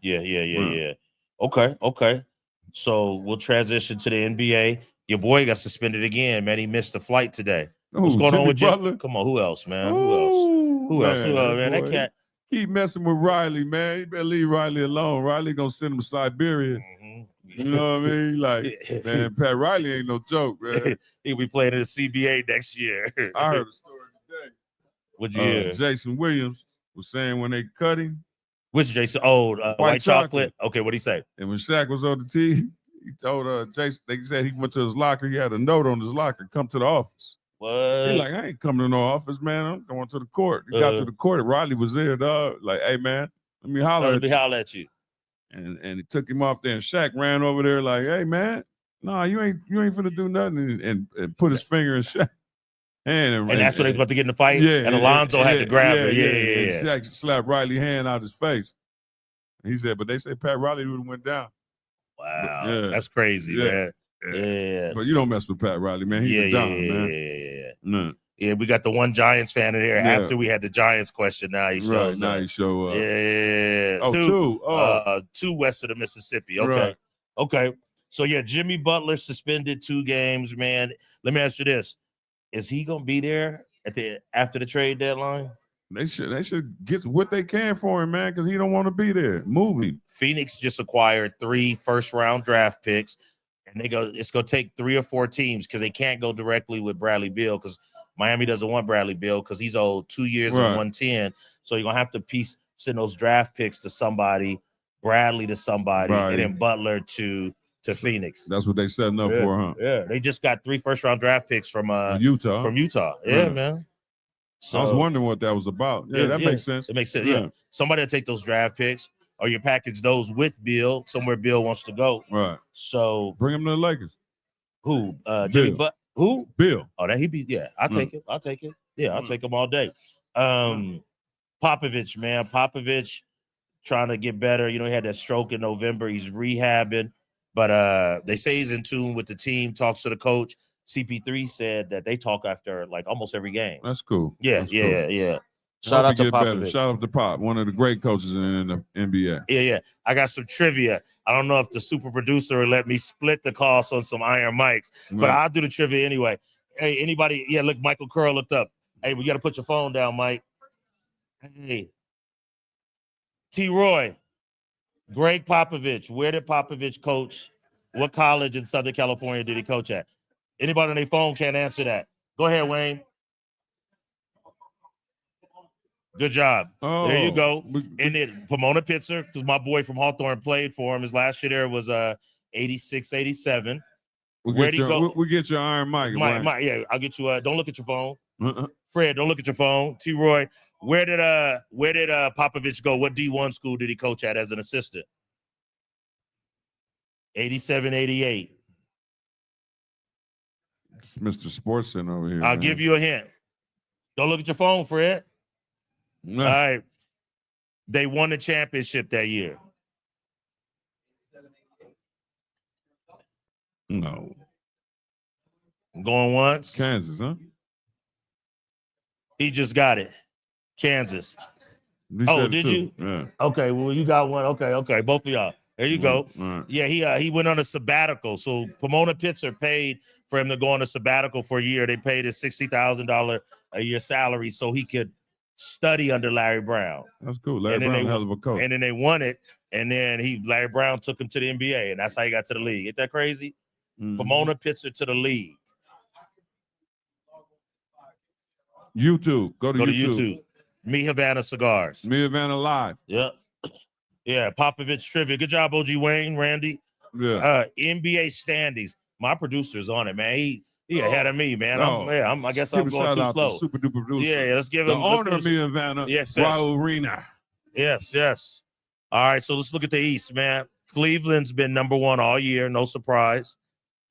Speaker 2: Okay. So we'll transition to the NBA. Your boy got suspended again, man. He missed the flight today. What's going on with Butler? Come on, who else, man? Who else, man? That cat.
Speaker 1: Keep messing with Riley, man. You better leave Riley alone. Riley gonna send him to Siberia.
Speaker 2: Mm-hmm.
Speaker 1: You know what I mean? Like, man, Pat Riley ain't no joke, man.
Speaker 2: He'll be playing in the CBA next year.
Speaker 1: I heard a story today.
Speaker 2: What'd you hear?
Speaker 1: Jason Williams was saying when they cut him.
Speaker 2: Which Jason? Oh, white chocolate. Okay, what'd he say?
Speaker 1: And when Shaq was on the team, he told Jason, they said he went to his locker. He had a note on his locker, come to the office.
Speaker 2: What?
Speaker 1: He like, I ain't coming to no office, man. I'm going to the court. He got to the court. Riley was there, dog. Like, hey, man, let me holler
Speaker 2: at you.
Speaker 1: And he took him off there, and Shaq ran over there like, hey, man, no, you ain't finna do nothing, and put his finger in Shaq's hand.
Speaker 2: And that's when they was about to get in the fight?
Speaker 1: Yeah.
Speaker 2: And Alonzo had to grab her. Yeah.
Speaker 1: And Shaq slapped Riley's hand out his face. And he said, but they say Pat Riley would have went down.
Speaker 2: Wow. That's crazy, man. Yeah.
Speaker 1: But you don't mess with Pat Riley, man. He's a dime, man.
Speaker 2: Yeah, we got the one Giants fan in there. After we had the Giants question, now he shows
Speaker 1: up. He show up.
Speaker 2: Yeah. Two west of the Mississippi. Okay.
Speaker 1: Right.
Speaker 2: Okay. So, Jimmy Butler suspended 2 games, man. Let me ask you this. Is he going to be there after the trade deadline?
Speaker 1: They should get what they can for him, man, because he don't want to be there. Move him.
Speaker 2: Phoenix just acquired 3 first-round draft picks. And it's going to take 3 or 4 teams because they can't go directly with Bradley Beal because Miami doesn't want Bradley Beal because he's owed 2 years and 110. So you're going to have to send those draft picks to somebody, Bradley to somebody, and then Butler to Phoenix.
Speaker 1: That's what they setting up for, huh?
Speaker 2: Yeah. They just got 3 first-round draft picks from Utah. Yeah, man. So
Speaker 1: I was wondering what that was about. Yeah, that makes sense.
Speaker 2: It makes sense. Yeah. Somebody will take those draft picks. Or you package those with Bill somewhere Bill wants to go.
Speaker 1: Right.
Speaker 2: So
Speaker 1: bring him to the Lakers.
Speaker 2: Who? Jimmy who?
Speaker 1: Bill.
Speaker 2: Oh, that he be. Yeah, I'll take it. Yeah, I'll take him all day. Popovich, man. Popovich trying to get better. He had that stroke in November. He's rehabbing, but they say he's in tune with the team. Talks to the coach. CP3 said that they talk after like almost every game.
Speaker 1: That's cool.
Speaker 2: Yeah. Shout out to Popovich.
Speaker 1: Shout out to Pop, one of the great coaches in the NBA.
Speaker 2: Yeah. I got some trivia. I don't know if the super producer will let me split the cost on some iron mics, but I'll do the trivia anyway. Hey, anybody? Yeah, look, Michael Curl looked up. Hey, we got to put your phone down, Mike. Hey, T. Roy, Greg Popovich. Where did Popovich coach? What college in Southern California did he coach at? Anybody on their phone can't answer that. Go ahead, Wayne. Good job.
Speaker 1: Oh,
Speaker 2: there you go. And then Pomona Pitzer, because my boy from Hawthorne played for him. His last year there was 86, 87. Where'd he go?
Speaker 1: We get your iron mic.
Speaker 2: Yeah, I'll get you. Don't look at your phone. Fred, don't look at your phone. T. Roy, where did Popovich go? What D1 school did he coach at as an assistant? 87, 88.
Speaker 1: It's Mr. Sportson over here.
Speaker 2: I'll give you a hint. Don't look at your phone, Fred.
Speaker 1: No.
Speaker 2: All right. They won the championship that year.
Speaker 1: No.
Speaker 2: Going once.
Speaker 1: Kansas, huh?
Speaker 2: He just got it. Kansas. Did you?
Speaker 1: Yeah.
Speaker 2: Okay, well, you got one. Okay. Both of y'all. There you go.
Speaker 1: Right.
Speaker 2: Yeah, he went on a sabbatical. So Pomona Pitzer paid for him to go on a sabbatical for a year. They paid his $60,000 a year salary so he could study under Larry Brown.
Speaker 1: That's cool. Larry Brown, hell of a coach.
Speaker 2: And then they won it. And then Larry Brown took him to the NBA, and that's how he got to the league. Ain't that crazy? Pomona Pitzer to the league.
Speaker 1: YouTube. Go to
Speaker 2: Go to
Speaker 1: YouTube.
Speaker 2: YouTube. Me Havana Cigars.
Speaker 1: Me Havana Live.
Speaker 2: Yep. Yeah, Popovich Trivia. Good job, OG Wayne, Randy.
Speaker 1: Yeah.
Speaker 2: NBA standings. My producer's on it, man. He ahead of me, man. I guess
Speaker 1: Give
Speaker 2: I'm
Speaker 1: a
Speaker 2: going
Speaker 1: shout
Speaker 2: too
Speaker 1: out
Speaker 2: slow.
Speaker 1: to Super Duper Producer.
Speaker 2: Yeah, let's give
Speaker 1: the
Speaker 2: him
Speaker 1: owner of Me Havana.
Speaker 2: Yes,
Speaker 1: Raul Rena.
Speaker 2: Yes. All right, so let's look at the East, man. Cleveland's been number one all year, no surprise.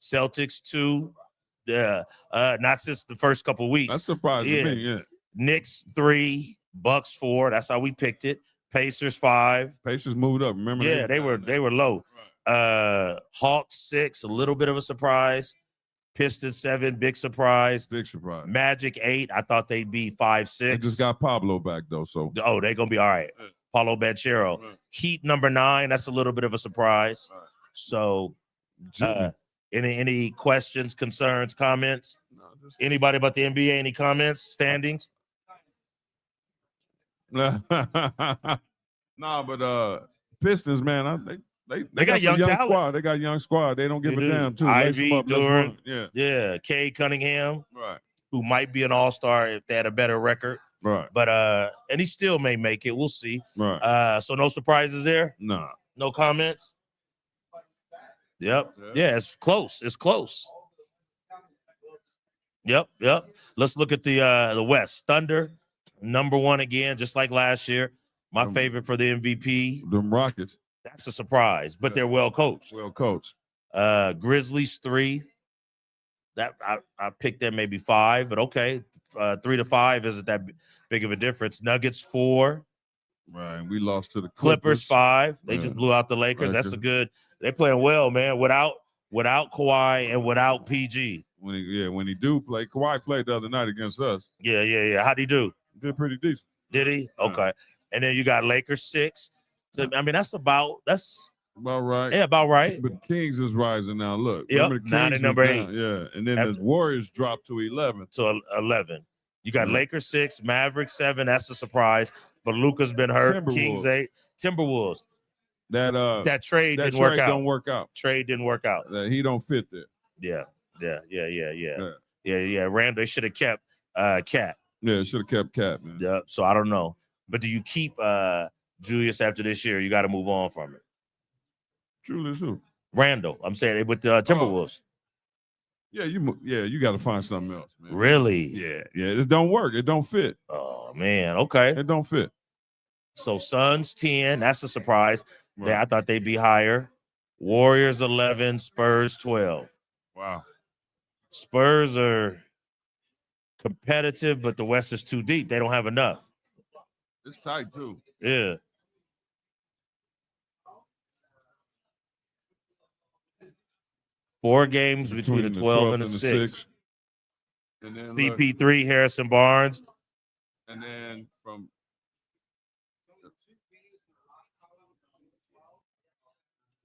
Speaker 2: Celtics 2. Not since the first couple weeks.
Speaker 1: That's surprising me, yeah.
Speaker 2: Knicks 3, Bucks 4. That's how we picked it. Pacers 5.
Speaker 1: Pacers moved up. Remember?
Speaker 2: Yeah, they were low. Right. Hawks 6, a little bit of a surprise. Pistons 7, big surprise.
Speaker 1: Big surprise.
Speaker 2: Magic 8, I thought they'd be 5-6.
Speaker 1: They just got Pablo back though, so
Speaker 2: they're gonna be all right. Yeah. Paulo Banchero. Right. Heat number 9, that's a little bit of a surprise. Right. So any questions, concerns, comments? No, anybody about the NBA? Any comments, standings?
Speaker 1: Nah, but Pistons, man, they got
Speaker 2: young talent.
Speaker 1: Squad. They got young squad. They don't give a damn too.
Speaker 2: Ivy, Durant, yeah, Kay Cunningham,
Speaker 1: right,
Speaker 2: who might be an all-star if they had a better record.
Speaker 1: Right.
Speaker 2: But and he still may make it. We'll see.
Speaker 1: Right.
Speaker 2: So no surprises there?
Speaker 1: No.
Speaker 2: No comments? Yep. Yeah, it's close. It's close. Yep. Let's look at the West. Thunder, number 1 again, just like last year. My favorite for the MVP.
Speaker 1: Them Rockets.
Speaker 2: That's a surprise, but they're well coached.
Speaker 1: Well coached.
Speaker 2: Grizzlies 3. That I picked them maybe 5, but okay. 3 to 5 isn't that big of a difference. Nuggets 4.
Speaker 1: Right. We lost to the
Speaker 2: Clippers 5. They just blew out the Lakers. That's a good. They're playing well, man. Without Kawhi and without PG.
Speaker 1: When he do play, Kawhi played the other night against us.
Speaker 2: Yeah. How'd he do?
Speaker 1: Did pretty decent.
Speaker 2: Did he? Okay. And then you got Lakers 6. So I mean, that's about
Speaker 1: right.
Speaker 2: Yeah, about right.
Speaker 1: But Kings is rising now. Look,
Speaker 2: yep, now they're number 8.
Speaker 1: Yeah, and then the Warriors dropped to 11.
Speaker 2: To 11. You got Lakers 6, Mavericks 7. That's a surprise. But Luka's been hurt. Kings 8. Timberwolves. That trade didn't work out.
Speaker 1: Don't work out.
Speaker 2: Trade didn't work out.
Speaker 1: He don't fit there.
Speaker 2: Yeah. Randall, they should have kept Cat.
Speaker 1: Yeah, should have kept Cat, man.
Speaker 2: Yeah. So I don't know. But do you keep Julius after this year? You got to move on from it.
Speaker 1: Julius who?
Speaker 2: Randall. I'm saying with the Timberwolves.
Speaker 1: Yeah, you got to find something else, man.
Speaker 2: Really?
Speaker 1: Yeah. It don't work. It don't fit.
Speaker 2: Oh man. Okay.
Speaker 1: It don't fit.
Speaker 2: So Suns 10. That's a surprise. Right. I thought they'd be higher. Warriors 11. Spurs 12.
Speaker 1: Wow.
Speaker 2: Spurs are competitive, but the West is too deep. They don't have enough.
Speaker 1: It's tight too.
Speaker 2: Yeah. Four games between the 12 and the 6.
Speaker 1: And then
Speaker 2: CP3, Harrison Barnes.
Speaker 1: And then from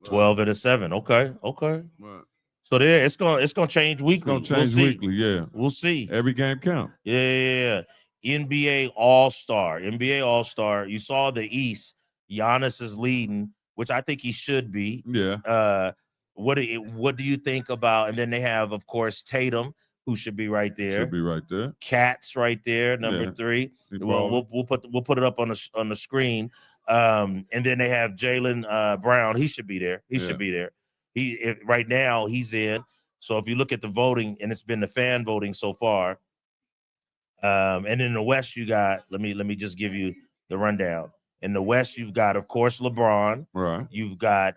Speaker 2: 12 and a 7. Okay.
Speaker 1: Right.
Speaker 2: So there, it's gonna change weekly.
Speaker 1: It's gonna change weekly, yeah.
Speaker 2: We'll see.
Speaker 1: Every game count.
Speaker 2: Yeah. NBA All-Star. You saw the East. Giannis is leading, which I think he should be.
Speaker 1: Yeah.
Speaker 2: What do you think about? And then they have, of course, Tatum, who should be right there.
Speaker 1: Should be right there.
Speaker 2: Cat's right there, number 3. Well, we'll put it up on the screen. And then they have Jaylen Brown. He should be there. Should be there. Right now he's in. So if you look at the voting, and it's been the fan voting so far. And in the West, you got. Let me just give you the rundown. In the West, you've got, of course, LeBron.
Speaker 1: Right.
Speaker 2: You've got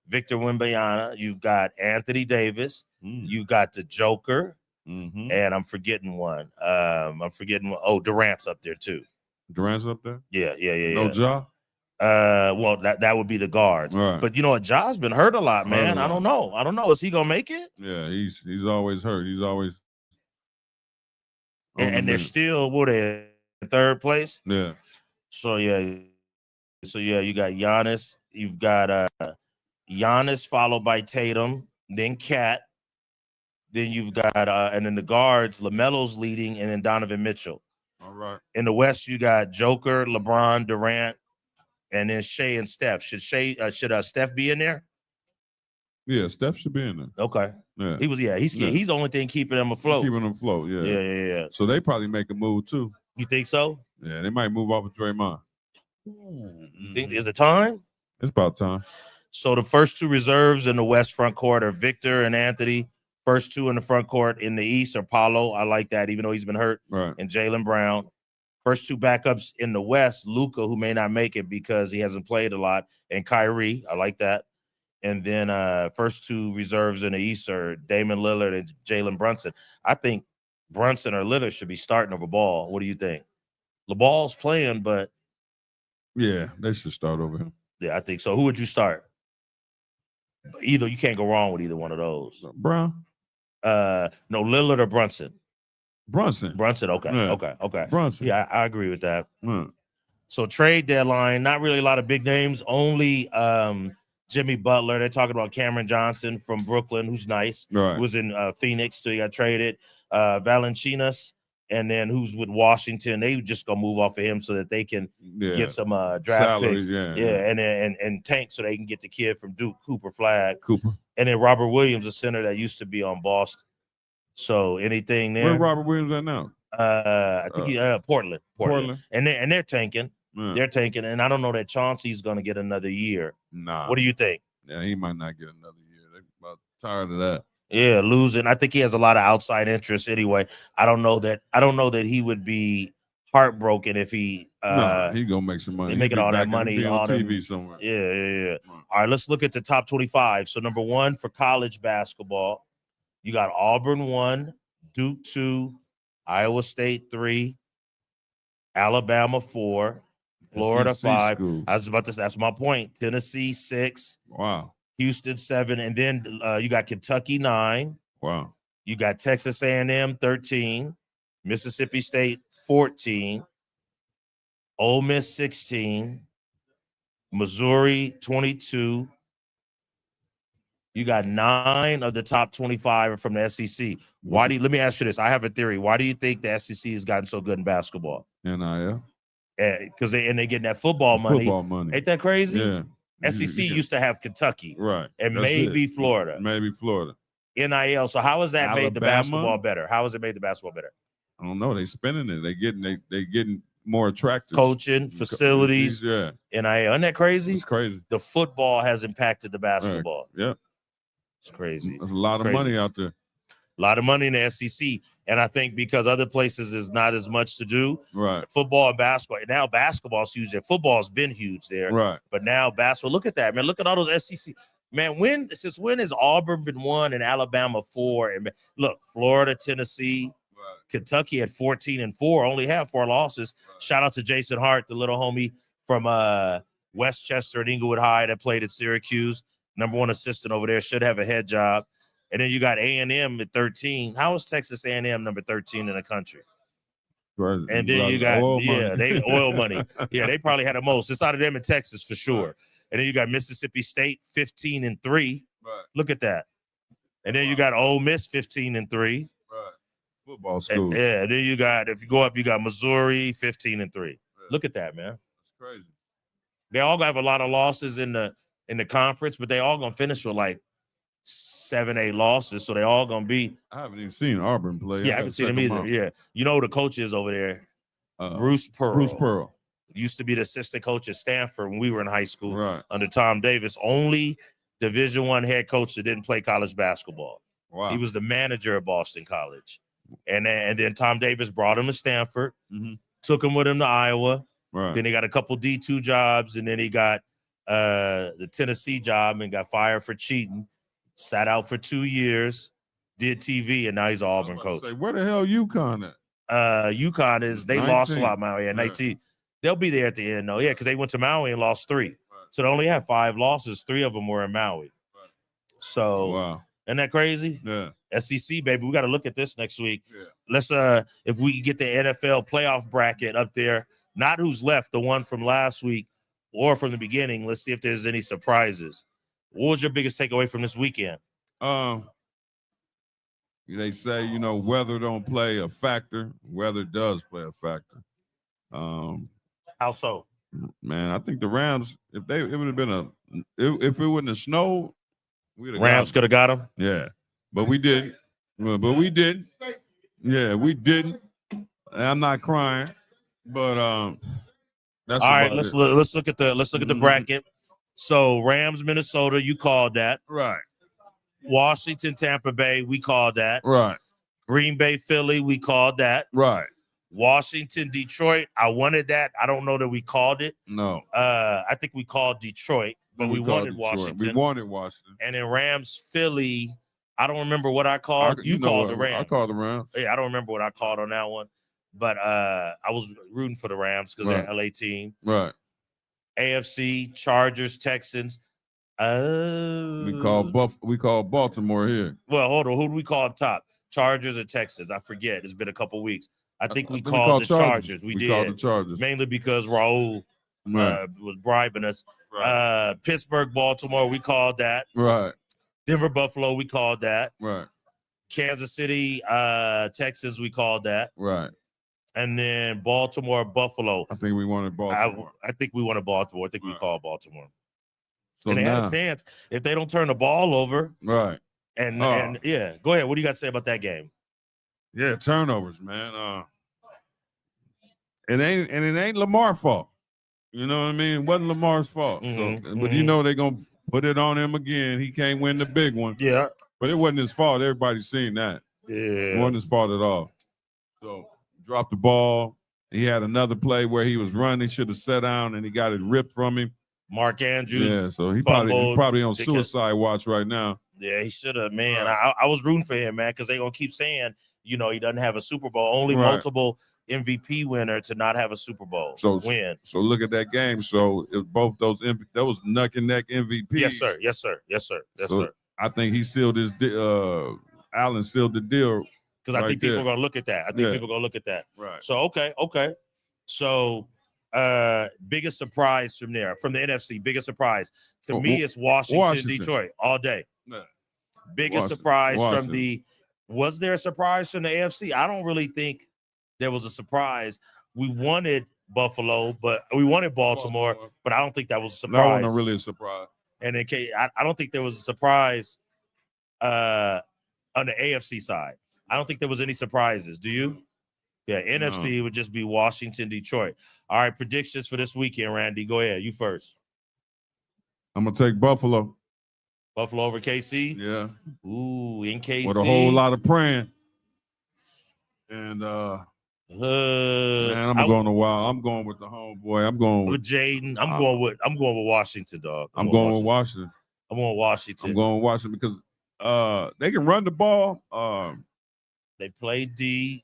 Speaker 2: Victor Wembanyama. You've got Anthony Davis. You've got the Joker.
Speaker 1: Mm-hmm.
Speaker 2: And I'm forgetting one. Oh, Durant's up there too.
Speaker 1: Durant's up there?
Speaker 2: Yeah.
Speaker 1: No Ja?
Speaker 2: Well, that would be the guards.
Speaker 1: Right.
Speaker 2: But you know what? Ja's been hurt a lot, man. I don't know. Is he gonna make it?
Speaker 1: Yeah, he's always hurt. He's always.
Speaker 2: And they're still in 3rd place.
Speaker 1: Yeah.
Speaker 2: So yeah, you got Giannis. You've got Giannis followed by Tatum, then Cat. Then you've got and then the guards, LaMelo's leading, and then Donovan Mitchell.
Speaker 1: All right.
Speaker 2: In the West, you got Joker, LeBron, Durant, and then Shea and Steph. Should Steph be in there?
Speaker 1: Yeah, Steph should be in there.
Speaker 2: Okay.
Speaker 1: Yeah.
Speaker 2: He was, he's the only thing keeping them afloat.
Speaker 1: Keeping them afloat, yeah.
Speaker 2: Yeah.
Speaker 1: So they probably make a move too.
Speaker 2: You think so?
Speaker 1: Yeah, they might move off of Draymond.
Speaker 2: You think is it time?
Speaker 1: It's about time.
Speaker 2: So the first two reserves in the West front court are Victor and Anthony. First two in the front court in the East are Paolo. I like that, even though he's been hurt.
Speaker 1: Right.
Speaker 2: And Jaylen Brown. First two backups in the West, Luka, who may not make it because he hasn't played a lot, and Kyrie. I like that. And then first two reserves in the East are Damian Lillard and Jalen Brunson. I think Brunson or Lillard should be starting over Ball. What do you think? LeBall's playing, but
Speaker 1: yeah, they should start over him.
Speaker 2: Yeah, I think so. Who would you start? Either you can't go wrong with either one of those.
Speaker 1: Brown?
Speaker 2: No, Lillard or Brunson.
Speaker 1: Brunson.
Speaker 2: Okay.
Speaker 1: Yeah.
Speaker 2: Okay.
Speaker 1: Brunson.
Speaker 2: Yeah, I agree with that.
Speaker 1: Yeah.
Speaker 2: So trade deadline, not really a lot of big names, only Jimmy Butler. They're talking about Cameron Johnson from Brooklyn, who's nice.
Speaker 1: Right.
Speaker 2: Who was in Phoenix till he got traded. Valanciunas, and then who's with Washington. They just gonna move off of him so that they can get some draft
Speaker 1: salaries,
Speaker 2: picks. And tank so they can get the kid from Duke, Cooper Flag.
Speaker 1: Cooper.
Speaker 2: And then Robert Williams, a center that used to be on Boston. So anything there?
Speaker 1: Where Robert Williams at now?
Speaker 2: I think he Portland.
Speaker 1: Portland.
Speaker 2: And they're tanking.
Speaker 1: Yeah.
Speaker 2: They're tanking, and I don't know that Chauncey's going to get another year.
Speaker 1: Nah.
Speaker 2: What do you think?
Speaker 1: Yeah, he might not get another year. They're about tired of that.
Speaker 2: Yeah, losing. I think he has a lot of outside interest anyway. I don't know that he would be heartbroken if he
Speaker 1: he gonna make some money.
Speaker 2: Making all that money
Speaker 1: on TV somewhere.
Speaker 2: Yeah. All right, let's look at the top 25. So number 1 for college basketball, you got Auburn 1, Duke 2, Iowa State 3, Alabama 4, Florida 5. I was about to say, that's my point. Tennessee 6.
Speaker 1: Wow.
Speaker 2: Houston 7, and then you got Kentucky 9.
Speaker 1: Wow.
Speaker 2: You got Texas A&M 13, Mississippi State 14, Ole Miss 16, Missouri 22. You got 9 of the top 25 are from the SEC. Let me ask you this. I have a theory. Why do you think the SEC has gotten so good in basketball?
Speaker 1: NIL.
Speaker 2: Because they're getting that football money.
Speaker 1: Football money.
Speaker 2: Ain't that crazy?
Speaker 1: Yeah.
Speaker 2: SEC used to have Kentucky.
Speaker 1: Right.
Speaker 2: And maybe Florida.
Speaker 1: Maybe Florida.
Speaker 2: NIL. So how has that
Speaker 1: Alabama?
Speaker 2: made the basketball better? How has it made the basketball better?
Speaker 1: I don't know. They spending it. They getting more attractive.
Speaker 2: Coaching, facilities,
Speaker 1: yeah.
Speaker 2: NIL. Isn't that crazy?
Speaker 1: It's crazy.
Speaker 2: The football has impacted the basketball.
Speaker 1: Right. Yeah.
Speaker 2: It's crazy.
Speaker 1: There's a lot of money out there.
Speaker 2: A lot of money in the SEC. And I think because other places is not as much to do.
Speaker 1: Right.
Speaker 2: Football and basketball. Now basketball's huge there. Football's been huge there.
Speaker 1: Right.
Speaker 2: But now basketball, look at that, man. Look at all those SEC. Man, since when has Auburn been 1 and Alabama 4? And look, Florida, Tennessee, right. Kentucky at 14-4, only have 4 losses. Right. Shout out to Jason Hart, the little homie from Westchester and Inglewood High that played at Syracuse. Number 1 assistant over there, should have a head job. And then you got A&M at 13. How is Texas A&M number 13 in the country?
Speaker 1: Right.
Speaker 2: And then you got they oil money. Yeah, they probably had the most. It's out of them in Texas for sure. Right. And then you got Mississippi State 15-3. Right. Look at that. And then you got Ole Miss 15-3. Right.
Speaker 1: Football school.
Speaker 2: And then you got, if you go up, you got Missouri 15-3. Right. Look at that, man.
Speaker 1: That's crazy.
Speaker 2: They all have a lot of losses in the conference, but they all gonna finish with like 7-8 losses, so they all gonna be.
Speaker 1: I haven't even seen Auburn play.
Speaker 2: Yeah, I haven't seen them either. Yeah, you know who the coach is over there? Bruce Pearl.
Speaker 1: Bruce Pearl
Speaker 2: used to be the assistant coach at Stanford when we were in high school,
Speaker 1: right,
Speaker 2: under Tom Davis. Only Division I head coach that didn't play college basketball.
Speaker 1: Wow.
Speaker 2: He was the manager at Boston College, and then Tom Davis brought him to Stanford, took him with him to Iowa.
Speaker 1: Right.
Speaker 2: Then he got a couple D2 jobs, and then he got the Tennessee job and got fired for cheating. Sat out for 2 years, did TV, and now he's an Auburn coach.
Speaker 1: Where the hell UConn at?
Speaker 2: UConn is, they 19. Lost a lot, Maui at 19. They'll be there at the end, though. Yeah, because they went to Maui and lost 3. Right. So they only had 5 losses. 3 of them were in Maui. Right. So,
Speaker 1: wow.
Speaker 2: Isn't that crazy?
Speaker 1: Yeah.
Speaker 2: SEC, baby. We got to look at this next week.
Speaker 1: Yeah.
Speaker 2: Let's, if we get the NFL playoff bracket up there, not who's left, the one from last week or from the beginning. Let's see if there's any surprises. What was your biggest takeaway from this weekend?
Speaker 1: They say, weather don't play a factor. Weather does play a factor.
Speaker 2: How so?
Speaker 1: Man, I think the Rams, if it would have been if it wouldn't have snowed,
Speaker 2: Rams could have got him.
Speaker 1: Yeah, but we didn't. But we didn't. Yeah, we didn't. I'm not crying, but that's
Speaker 2: all right.
Speaker 1: about it.
Speaker 2: Let's look at the bracket. So Rams, Minnesota, you called that.
Speaker 1: Right.
Speaker 2: Washington, Tampa Bay, we called that.
Speaker 1: Right.
Speaker 2: Green Bay, Philly, we called that.
Speaker 1: Right.
Speaker 2: Washington, Detroit, I wanted that. I don't know that we called it.
Speaker 1: No.
Speaker 2: I think we called Detroit, but we wanted
Speaker 1: Detroit.
Speaker 2: Washington.
Speaker 1: We wanted Washington.
Speaker 2: And then Rams, Philly, I don't remember what I called. You called the Rams.
Speaker 1: I called the Rams.
Speaker 2: Yeah, I don't remember what I called on that one. But I was rooting for the Rams because they're an LA team.
Speaker 1: Right.
Speaker 2: AFC, Chargers, Texans.
Speaker 1: We call Baltimore here.
Speaker 2: Well, hold on. Who do we call up top? Chargers or Texans? I forget. It's been a couple weeks. I think we called the Chargers. We did.
Speaker 1: Called the Chargers.
Speaker 2: Mainly because Raul was bribing us.
Speaker 1: Right.
Speaker 2: Pittsburgh, Baltimore, we called that.
Speaker 1: Right.
Speaker 2: Denver, Buffalo, we called that.
Speaker 1: Right.
Speaker 2: Kansas City, Texans, we called that.
Speaker 1: Right.
Speaker 2: And then Baltimore, Buffalo.
Speaker 1: I think we wanted Baltimore.
Speaker 2: I think we wanted Baltimore. I think we called Baltimore.
Speaker 1: So
Speaker 2: and they had a chance if they don't turn the ball over.
Speaker 1: Right.
Speaker 2: And yeah, go ahead. What do you got to say about that game?
Speaker 1: Yeah, turnovers, man. It ain't Lamar's fault. You know what I mean? It wasn't Lamar's fault. But you know they're gonna put it on him again. He can't win the big one.
Speaker 2: Yeah.
Speaker 1: But it wasn't his fault. Everybody's seen that.
Speaker 2: Yeah.
Speaker 1: It wasn't his fault at all. So dropped the ball. He had another play where he was running, should have sat down, and he got it ripped from him.
Speaker 2: Mark Andrews.
Speaker 1: Yeah, so he probably on suicide watch right now.
Speaker 2: Yeah, he should have, man. I was rooting for him, man, because they're gonna keep saying, he doesn't have a Super Bowl. Only multiple MVP winner to not have a Super Bowl win.
Speaker 1: So look at that game. So if both those neck and neck MVPs.
Speaker 2: Yes, sir.
Speaker 1: I think he sealed his Allen sealed the deal.
Speaker 2: Because I think people are gonna look at that.
Speaker 1: Right.
Speaker 2: So okay. So biggest surprise from there, from the NFC, biggest surprise. To me, it's Washington, Detroit all day.
Speaker 1: Yeah.
Speaker 2: Biggest surprise from was there a surprise from the AFC? I don't really think there was a surprise. We wanted Buffalo, but we wanted Baltimore, but I don't think that was a surprise.
Speaker 1: That wasn't really a surprise.
Speaker 2: And I don't think there was a surprise on the AFC side. I don't think there was any surprises. Do you? Yeah, NFC would just be Washington, Detroit. All right, predictions for this weekend, Randy. Go ahead. You first.
Speaker 1: I'm going to take Buffalo.
Speaker 2: Buffalo over KC?
Speaker 1: Yeah.
Speaker 2: Ooh, in KC.
Speaker 1: With a whole lot of praying. And man, I'm going to Wild. I'm going with the homeboy. I'm going with
Speaker 2: Jaden. I'm going with Washington, dog.
Speaker 1: I'm going with Washington.
Speaker 2: I'm going with Washington.
Speaker 1: I'm going with Washington because they can run the ball.
Speaker 2: They play D.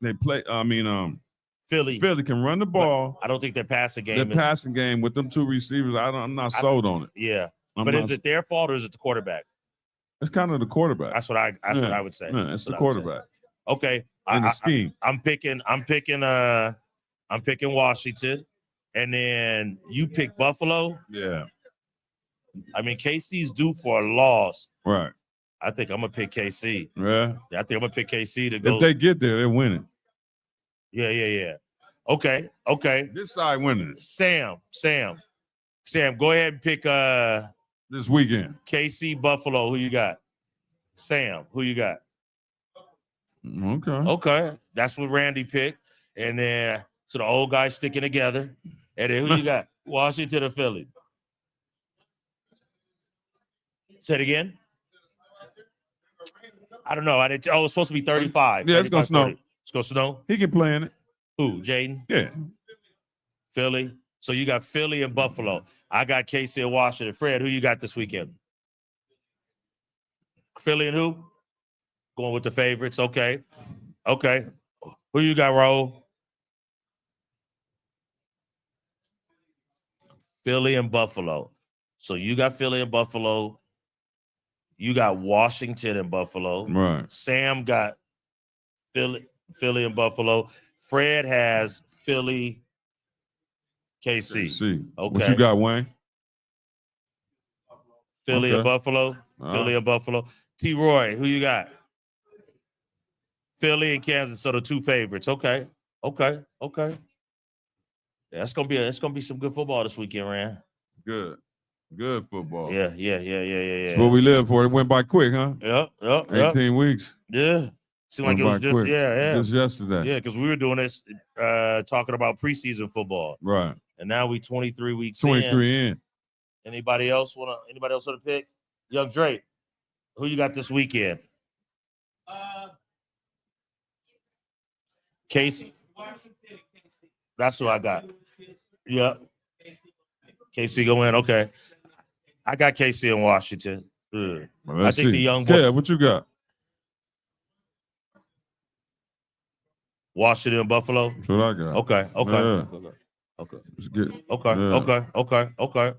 Speaker 1: Philly can run the ball.
Speaker 2: I don't think their passing game.
Speaker 1: Passing game with them two receivers, I'm not sold on it.
Speaker 2: Yeah. But is it their fault or is it the quarterback?
Speaker 1: It's kind of the quarterback.
Speaker 2: That's what I would say.
Speaker 1: Yeah, it's the quarterback.
Speaker 2: Okay.
Speaker 1: In the scheme.
Speaker 2: I'm picking Washington. And then you pick Buffalo.
Speaker 1: Yeah.
Speaker 2: I mean, KC's due for a loss.
Speaker 1: Right.
Speaker 2: I think I'm gonna pick KC.
Speaker 1: Yeah.
Speaker 2: I think I'm gonna pick KC to go.
Speaker 1: If they get there, they're winning.
Speaker 2: Yeah. Okay.
Speaker 1: This side winning it.
Speaker 2: Sam, go ahead and pick
Speaker 1: this weekend.
Speaker 2: KC Buffalo. Who you got? Sam, who you got? Okay. That's what Randy picked. And then so the old guys sticking together. And then who you got? Washington or Philly? Say it again. I don't know. It's supposed to be 35.
Speaker 1: Yeah, it's gonna snow.
Speaker 2: 40. It's gonna snow.
Speaker 1: He can play in it.
Speaker 2: Who? Jaden?
Speaker 1: Yeah.
Speaker 2: Philly. So you got Philly and Buffalo. I got KC and Washington. Fred, who you got this weekend? Philly and who? Going with the favorites. Okay. Who you got, Raul? Philly and Buffalo. So you got Philly and Buffalo. You got Washington and Buffalo.
Speaker 1: Right.
Speaker 2: Sam got Philly and Buffalo. Fred has Philly, KC. Okay.
Speaker 1: What you got, Wayne?
Speaker 2: Philly and Buffalo. Philly and Buffalo. T. Roy, who you got? Philly and Kansas. So the two favorites. Okay. Yeah, it's gonna be some good football this weekend, Rand.
Speaker 1: Good. Good football.
Speaker 2: Yeah.
Speaker 1: That's what we live for. It went by quick, huh?
Speaker 2: Yep.
Speaker 1: 18 weeks.
Speaker 2: Yeah. Seemed like
Speaker 1: Went
Speaker 2: it was
Speaker 1: by
Speaker 2: just
Speaker 1: quick.
Speaker 2: yeah.
Speaker 1: Just yesterday.
Speaker 2: Yeah, because we were doing this talking about preseason football.
Speaker 1: Right.
Speaker 2: And now we 23 weeks in.
Speaker 1: 23 in.
Speaker 2: Anybody else want to pick? Young Drake, who you got this weekend? Casey. That's who I got. Yep. KC go in. Okay. I got KC in Washington.
Speaker 1: Well,
Speaker 2: I think the young boy.
Speaker 1: Yeah, what you got?
Speaker 2: Washington, Buffalo.
Speaker 1: That's what I got.
Speaker 2: Okay.
Speaker 1: Yeah.
Speaker 2: Okay.
Speaker 1: It's good.
Speaker 2: Okay.
Speaker 1: Yeah.
Speaker 2: Okay.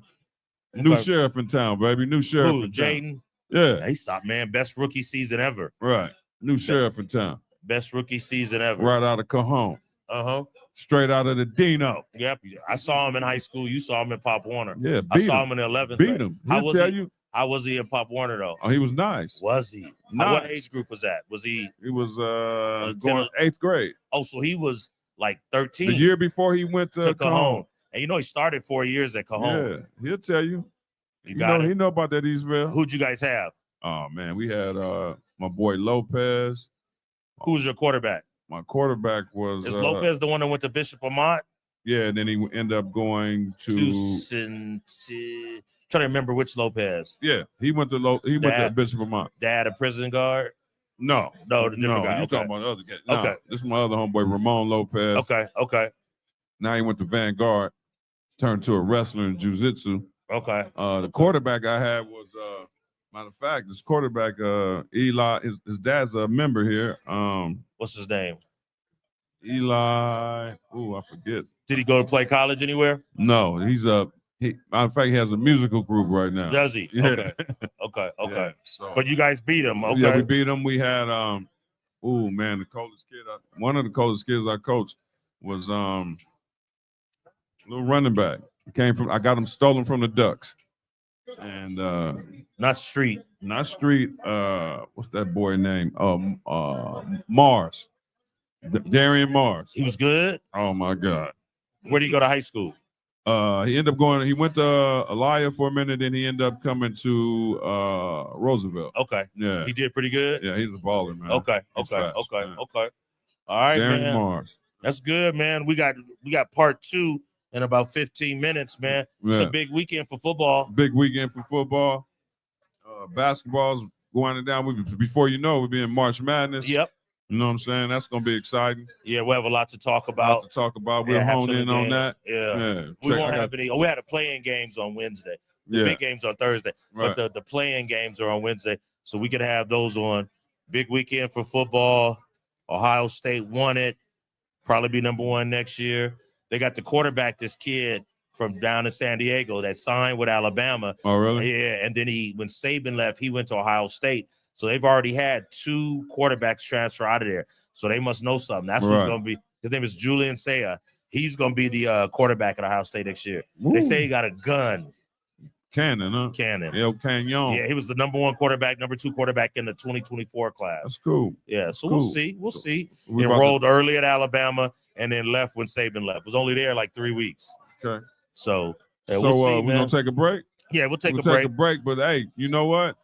Speaker 1: New sheriff in town, baby. New sheriff
Speaker 2: Who?
Speaker 1: in town.
Speaker 2: Jaden?
Speaker 1: Yeah.
Speaker 2: He stopped, man. Best rookie season ever.
Speaker 1: Right. New sheriff in town.
Speaker 2: Best rookie season ever.
Speaker 1: Right out of Cajon.
Speaker 2: Uh-huh.
Speaker 1: Straight out of the Dino.
Speaker 2: Yep. I saw him in high school. You saw him in Pop Warner.
Speaker 1: Yeah,
Speaker 2: I saw him in the 11th.
Speaker 1: Beat him.
Speaker 2: How was he in Pop Warner, though?
Speaker 1: Oh, he was nice.
Speaker 2: Was he?
Speaker 1: Nice.
Speaker 2: What age group was that? Was he?
Speaker 1: He was going 8th grade.
Speaker 2: Oh, so he was like 13.
Speaker 1: The year before he went to Cajon.
Speaker 2: And he started 4 years at Cajon.
Speaker 1: Yeah, he'll tell you.
Speaker 2: He know
Speaker 1: about that Eastville.
Speaker 2: Who'd you guys have?
Speaker 1: Oh man, we had my boy Lopez.
Speaker 2: Who's your quarterback?
Speaker 1: My quarterback was
Speaker 2: Is Lopez the one that went to Bishop Amat?
Speaker 1: Yeah, and then he ended up going to
Speaker 2: trying to remember which Lopez.
Speaker 1: Yeah, he went to Bishop Amat.
Speaker 2: Dad, a prison guard?
Speaker 1: No,
Speaker 2: the different guy.
Speaker 1: You talking about the other guy? No, okay, this is my other homeboy Ramon Lopez.
Speaker 2: Okay.
Speaker 1: Now he went to Vanguard, turned to a wrestler in jiu-jitsu.
Speaker 2: Okay.
Speaker 1: The quarterback I had was matter of fact, this quarterback Eli. His dad's a member here.
Speaker 2: What's his name?
Speaker 1: Eli. Oh, I forget.
Speaker 2: Did he go to play college anywhere?
Speaker 1: No, matter of fact, he has a musical group right now.
Speaker 2: Does he?
Speaker 1: Yeah.
Speaker 2: Okay.
Speaker 1: Yeah, so,
Speaker 2: but you guys beat him. Okay.
Speaker 1: Yeah, we beat him. We had the coldest kid. One of the coldest kids I coached was little running back. I got him stolen from the Ducks. And
Speaker 2: not Street.
Speaker 1: What's that boy name? Mars. Darian Mars.
Speaker 2: He was good.
Speaker 1: Oh my God.
Speaker 2: Where did he go to high school?
Speaker 1: He went to Elia for a minute, then he ended up coming to Roosevelt.
Speaker 2: Okay.
Speaker 1: Yeah.
Speaker 2: He did pretty good.
Speaker 1: Yeah, he's a baller, man.
Speaker 2: Okay.
Speaker 1: Fast,
Speaker 2: Okay.
Speaker 1: man.
Speaker 2: All right,
Speaker 1: Darian
Speaker 2: man.
Speaker 1: Mars.
Speaker 2: That's good, man. We got part 2 in about 15 minutes, man. Yeah. It's a big weekend for football.
Speaker 1: Big weekend for football. Basketball's going down. Before you know, we'll be in March Madness.
Speaker 2: Yep.
Speaker 1: You know what I'm saying? That's going to be exciting.
Speaker 2: Yeah, we'll have a lot to talk about.
Speaker 1: We'll hone in on that.
Speaker 2: Yeah. We won't have any. We had the playing games on Wednesday. The big games on Thursday. Right. But the playing games are on Wednesday. So we could have those on. Big weekend for football. Ohio State won it. Probably be number 1 next year. They got the quarterback, this kid from down in San Diego that signed with Alabama.
Speaker 1: Oh, really?
Speaker 2: Yeah. And then when Saban left, he went to Ohio State. So they've already had 2 quarterbacks transfer out of there. So they must know something. That's what's going to be. His name is Julian Saya. He's going to be the quarterback at Ohio State next year. Ooh. They say he got a gun.
Speaker 1: Cannon, huh?
Speaker 2: Cannon.
Speaker 1: El Canyon.
Speaker 2: Yeah, he was the number 1 quarterback, number 2 quarterback in the 2024 class.
Speaker 1: That's cool.
Speaker 2: Yeah, so cool. We'll see. He enrolled early at Alabama and then left when Saban left. Was only there like 3 weeks.
Speaker 1: Okay.
Speaker 2: So
Speaker 1: we're going to take a break?
Speaker 2: Yeah, we'll take a
Speaker 1: break. But, hey, you know what?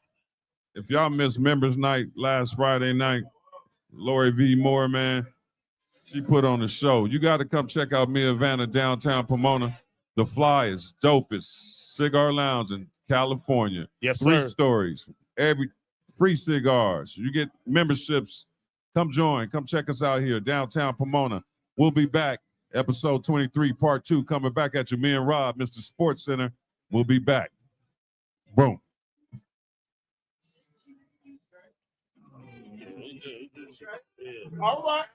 Speaker 1: If y'all missed Members Night last Friday night, Lori V. Moore, man, she put on the show. You got to come check out Mia Vanna downtown Pomona. The Fly is dopest cigar lounge in California.
Speaker 2: Yes,
Speaker 1: 3 stories. Every free cigars. You get memberships. Come join. Come check us out here, downtown Pomona. We'll be back. Episode 23, part 2, coming back at you. Me and Rob, Mr. Sports Center. We'll be back. Boom.
Speaker 2: All right.